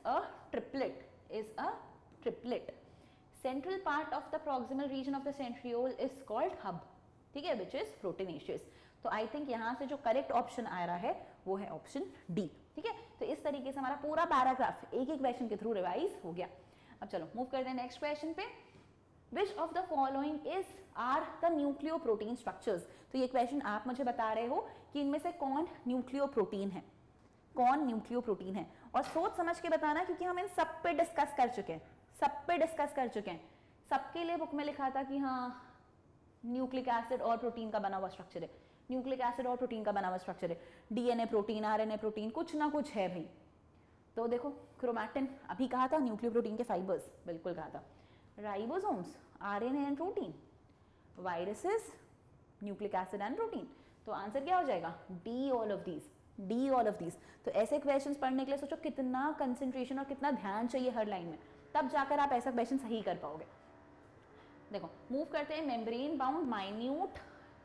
a triplet. Central part of the proximal region of the centriole is called hub, ठीक है, which is proteinaceous. तो I think यहाँ से जो correct option आ रहा है वो है ऑप्शन डी, ठीक है। तो इस तरीके से हमारा पूरा पैराग्राफ एक एक क्वेश्चन के थ्रू रिवाइज हो गया। अब चलो मूव करते हैं नेक्स्ट क्वेश्चन पे। Which of the following are the nucleoprotein structures? तो ये क्वेश्चन आप मुझे बता रहे हो कि इनमें से कौन न्यूक्लियोप्रोटीन है, कौन न्यूक्लियोप्रोटीन है, और सोच समझ के बताना क्योंकि हम इन सब पे डिस्कस कर चुके हैं, सबके लिए बुक में लिखा था कि हाँ न्यूक्लिक एसिड और प्रोटीन का बना हुआ स्ट्रक्चर है, न्यूक्लिक एसिड और प्रोटीन का बना हुआ स्ट्रक्चर है, DNA प्रोटीन, RNA प्रोटीन, कुछ ना कुछ है भाई। तो देखो क्रोमैटिन अभी कहा था, न्यूक्लियोप्रोटीन के फाइबर्स बिल्कुल कहा था, ribosomes RNA and protein, viruses nucleic acid and protein. तो आंसर क्या हो जाएगा, डी ऑल ऑफ दीज। तो ऐसे क्वेश्चंस पढ़ने के लिए सोचो कितना कंसंट्रेशन और कितना ध्यान चाहिए हर लाइन में, तब जाकर आप ऐसा क्वेश्चन सही कर पाओगे। देखो मूव करते हैं, membrane bound minute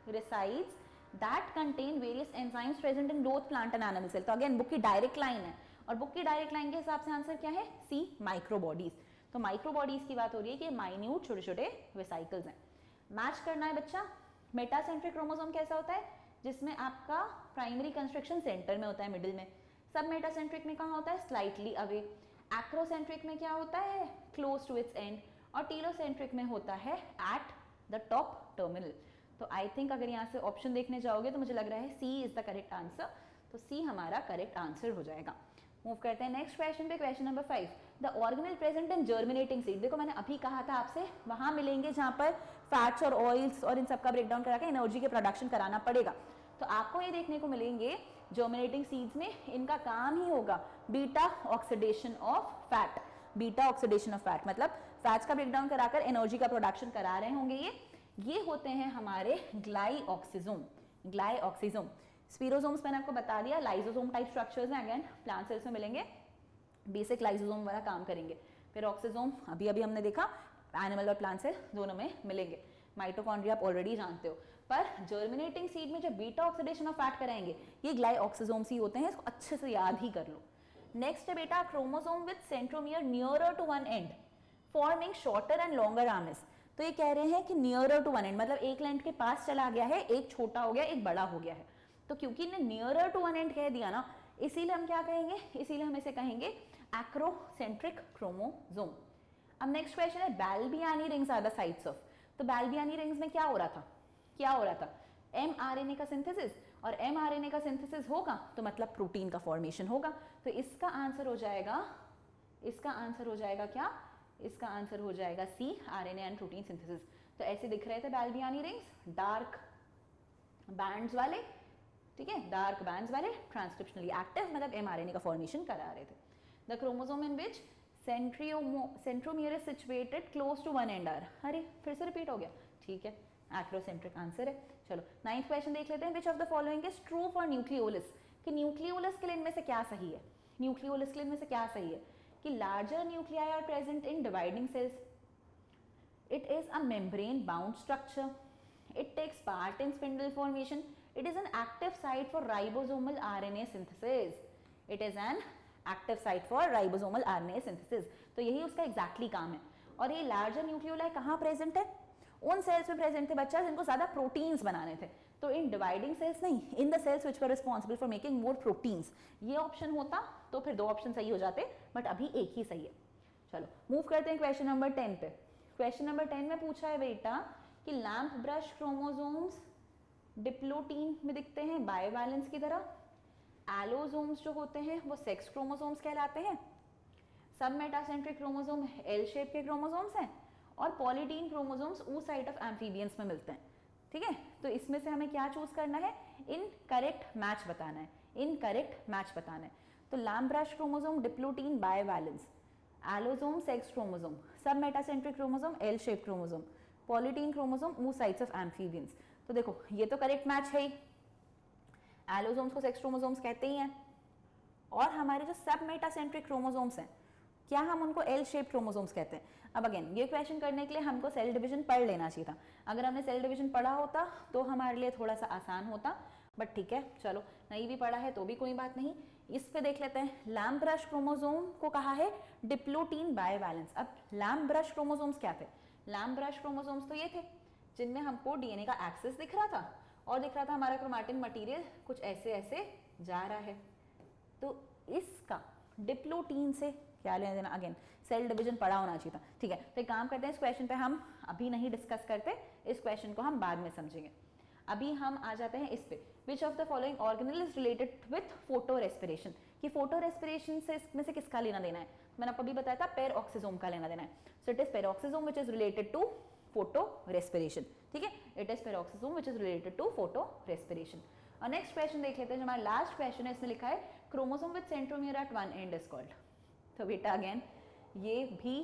resides that contain various enzymes present in both plant and animal cell. तो अगेन बुक की डायरेक्ट लाइन है, और बुक की डायरेक्ट लाइन के हिसाब से आंसर क्या है, सी माइक्रोबॉडीज। तो माइक्रोबॉडीज की बात हो रही है कि माइन्यूट छोटे छोटे वेसाइकल्स हैं। मैच करना है बच्चा, मेटासेंट्रिक क्रोमोसोम कैसा होता है, जिसमें आपका प्राइमरी कंस्ट्रक्शन सेंटर में होता है, मिडिल में। सब मेटासेंट्रिक में कहाँ होता है, स्लाइटली अवे। एक्रोसेंट्रिक में क्या होता है, क्लोज टू इट्स एंड। और टीलोसेंट्रिक में होता है एट द टॉप टर्मिनल। तो आई थिंक अगर यहाँ से ऑप्शन देखने जाओगे तो मुझे लग रहा है सी इज द करेक्ट आंसर। तो सी हमारा करेक्ट आंसर हो जाएगा। मूव करते हैं नेक्स्ट क्वेश्चन पे, question number 5। The organelle present in germinating seed. देखो मैंने अभी कहा था आपसे, वहां मिलेंगे जहां पर फैट्स और ऑयल्स और इन सब का ब्रेकडाउन करा के एनर्जी के प्रोडक्शन कराना पड़ेगा। तो आपको ये देखने को मिलेंगे जर्मिनेटिंग सीड्स में इनका काम ही होगा beta oxidation of fat. Beta oxidation of fat मतलब फैट्स का ब्रेकडाउन कराकर एनर्जी का प्रोडक्शन करा रहे होंगे। ये होते हैं हमारे ग्लाइऑक्सिजोम। स्पिरोसोम्स मैंने आपको बता दिया, लाइसोसोम टाइप स्ट्रक्चर्स हैं, अगेन प्लांट सेल्स में मिलेंगे, बेसिक लाइसोसोम वाला काम करेंगे। फिर ऑक्सीजोम अभी हमने देखा, एनिमल और प्लांट सेल दोनों में मिलेंगे। माइटोकॉन्ड्रिया आप ऑलरेडी जानते हो, पर जर्मिनेटिंग सीड में जो बीटा ऑक्सीडेशन ऑफ फैट कराएंगे ये ग्लाइऑक्सिजोम्स ही होते हैं, इसको अच्छे से याद ही कर लो। नेक्स्ट है बेटा chromosome with centromere nearer to one end forming shorter and longer arms. तो ये कह रहे हैं कि नियरर टू वन एंड मतलब एक एंड के पास चला गया है, एक छोटा हो गया, एक बड़ा हो गया है। तो क्योंकि इन्हें नियरर टू वन एंड कह दिया ना, इसीलिए हम क्या कहेंगे, इसीलिए हम इसे कहेंगे एक्रोसेंट्रिक क्रोमोसोम। अब नेक्स्ट क्वेश्चन है Balbiani rings are the sites of. तो बैल्बियानी रिंग्स में क्या हो रहा था, mRNA का सिंथेसिस, और mRNA का सिंथेसिस होगा तो मतलब प्रोटीन का फॉर्मेशन होगा। तो इसका आंसर हो जाएगा क्या, इसका आंसर हो जाएगा सी, RNA एंड प्रोटीन सिंथेसिस। तो ऐसे दिख रहे थे बैल्बियानी रिंग्स, डार्क बैंड्स वाले, ठीक है, डार्क बैंड्स वाले, ट्रांसक्रिप्शनली एक्टिव मतलब mRNA का फॉर्मेशन करा रहे थे। The chromosome in which centromere is situated close to one end are, अरे फिर से रिपीट हो गया, ठीक है, एक्रोसेंट्रिक आंसर है। चलो 9th क्वेश्चन देख लेते हैं। Which of the following is true for nucleolus. कि न्यूक्लियोलस के लिए इनमें से क्या सही है, कि larger nuclei are present in dividing cells, it is a membrane bound structure, it takes part in spindle formation, it is an active site for ribosomal RNA synthesis, it is an active site for ribosomal RNA synthesis. तो यही उसका exactly काम है। और ये larger nucleoli कहाँ present है? उन सेल्स में प्रेजेंट थे बच्चा जिनको ज्यादा प्रोटीन्स बनाने थे। तो इन डिवाइडिंग सेल्स नहीं, in the cells which were responsible for making more proteins. ये ऑप्शन होता तो फिर 2 ऑप्शन सही हो जाते, बट अभी एक ही सही है। चलो मूव करते हैं क्वेश्चन नंबर 10 पे। क्वेश्चन नंबर 10 में पूछा है बेटा कि लैम्प ब्रश क्रोमोसोम्स डिप्लोटीन में दिखते हैं बायोवैलेंस की तरह, एलोसोम्स जो होते हैं वो सेक्स क्रोमोसोम्स कहलाते हैं, सब मेटासेंट्रिक क्रोमोसोम एल शेप के क्रोमोसोम्स हैं, और पॉलीडीन क्रोमोसोम्स oocyte ऑफ एम्फीबियंस में मिलते हैं। ठीक है, तो इसमें से हमें क्या चूज करना है? इनकरेक्ट मैच बताना है, इनकरेक्ट मैच बताना है। तो lamp brush chromosome diplotene bivalents, allosome sex chromosome, सब metacentric chromosome L shape chromosome, polytene chromosome oocytes of amphibians. तो देखो ये तो करेक्ट मैच है ही, एलोसोम्स को सेक्स क्रोमोसोम्स कहते ही हैं, और हमारे जो सब मेटासेंट्रिक क्रोमोसोम्स हैं क्या हम उनको एल शेप क्रोमोसोम्स कहते हैं। अब अगेन ये क्वेश्चन करने के लिए हमको सेल डिवीजन पढ़ लेना चाहिए था। अगर हमने सेल डिवीजन पढ़ा होता तो हमारे लिए थोड़ा सा आसान होता, बट ठीक है चलो नहीं भी पढ़ा है तो भी कोई बात नहीं। इस पे देख लेते हैं, लैम्प ब्रश क्रोमोसोम को कहा है डिप्लोटीन बायोवैलेंस। अब लैम्प ब्रश क्रोमोसोम्स क्या थे? लैम्प ब्रश क्रोमोसोम्स तो ये थे जिनमें हमको डीएनए का एक्सेस दिख रहा था और दिख रहा था हमारा क्रोमैटिन मटेरियल कुछ ऐसे ऐसे जा रहा है। तो इसका डिप्लोटीन से क्या लेना देना? अगेन सेल डिवीजन पढ़ा होना चाहिए था। ठीक है, तो एक काम करते हैं, इस क्वेश्चन पे हम अभी नहीं डिस्कस करते, इस क्वेश्चन को हम बाद में समझेंगे। अभी हम आ जाते हैं इस पे, विच of the following organelle is related with photo respiration, कि फोटो रेस्पिरेशन से इसमें से किसका लेना देना है? मैंने आपको अभी बताया था पेरऑक्सीसोम का लेना देना है। So it is peroxisome which is related to photo respiration. ठीक है, it is peroxisome which is related to photo respiration. और नेक्स्ट क्वेश्चन देख लेते हैं, जो हमारा लास्ट क्वेश्चन है, इसमें लिखा है chromosome with centromere at one end is called. तो बेटा अगेन ये भी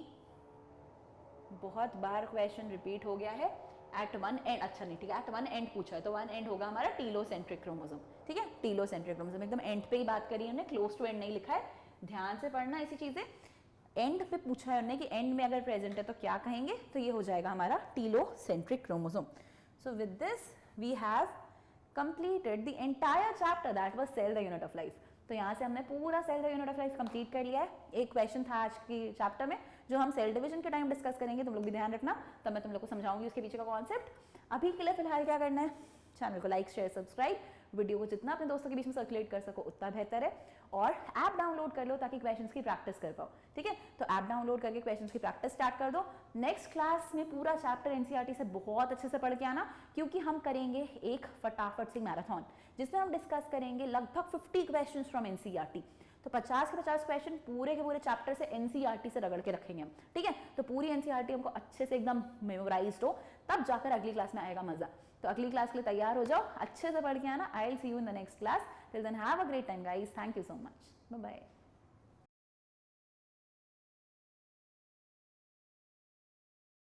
बहुत बार क्वेश्चन रिपीट हो गया है, एट वन एंड। अच्छा नहीं ठीक है, एट वन एंड पूछा है तो वन एंड होगा हमारा टीलोसेंट्रिक क्रोमोसोम। ठीक है, टीलोसेंट्रिक क्रोमोसोम एकदम एंड पे ही बात करी है हमने, क्लोज टू एंड नहीं लिखा है, ध्यान से पढ़ना ऐसी चीजें। एंड पे पूछा है हमने कि एंड में अगर प्रेजेंट है तो क्या कहेंगे, तो ये हो जाएगा हमारा telocentric chromosome. So with this we have completed the entire chapter that was cell the unit of life. तो यहाँ से हमने पूरा cell the unit of life complete कर लिया है। एक क्वेश्चन था आज की चैप्टर में जो हम सेल डिवीजन के टाइम डिस्कस करेंगे, तुम लोग भी ध्यान रखना, तब मैं तुम लोग को समझाऊंगी उसके पीछे का कॉन्सेप्ट। अभी के लिए फिलहाल क्या करना है, चैनल को लाइक शेयर सब्सक्राइब, वीडियो को जितना अपने दोस्तों के बीच में सर्कुलेट कर सको उतना बेहतर है, और ऐप डाउनलोड कर लो ताकि क्वेश्चंस की प्रैक्टिस कर पाओ। ठीक है, तो ऐप डाउनलोड करके क्वेश्चंस की प्रैक्टिस स्टार्ट कर दो। नेक्स्ट क्लास में पूरा चैप्टर एनसीईआरटी से बहुत अच्छे से पढ़ के आना, क्योंकि हम करेंगे एक फटाफट से मैराथन जिसमें हम डिस्कस करेंगे लगभग 50 क्वेश्चंस फ्रॉम एनसीईआरटी। तो 50 के 50 क्वेश्चन पूरे के पूरे चैप्टर से एनसीईआरटी से रगड़ के रखेंगे हम। ठीक है, तो पूरी एनसीईआरटी हमको अच्छे से एकदम मेमोराइज्ड हो, तब जाकर अगली क्लास में आएगा मजा। तो अगली क्लास के लिए तैयार हो जाओ, अच्छे से पढ़ के आना। I will see you in the next class. Till then have a great time guys, thank you so much, bye bye.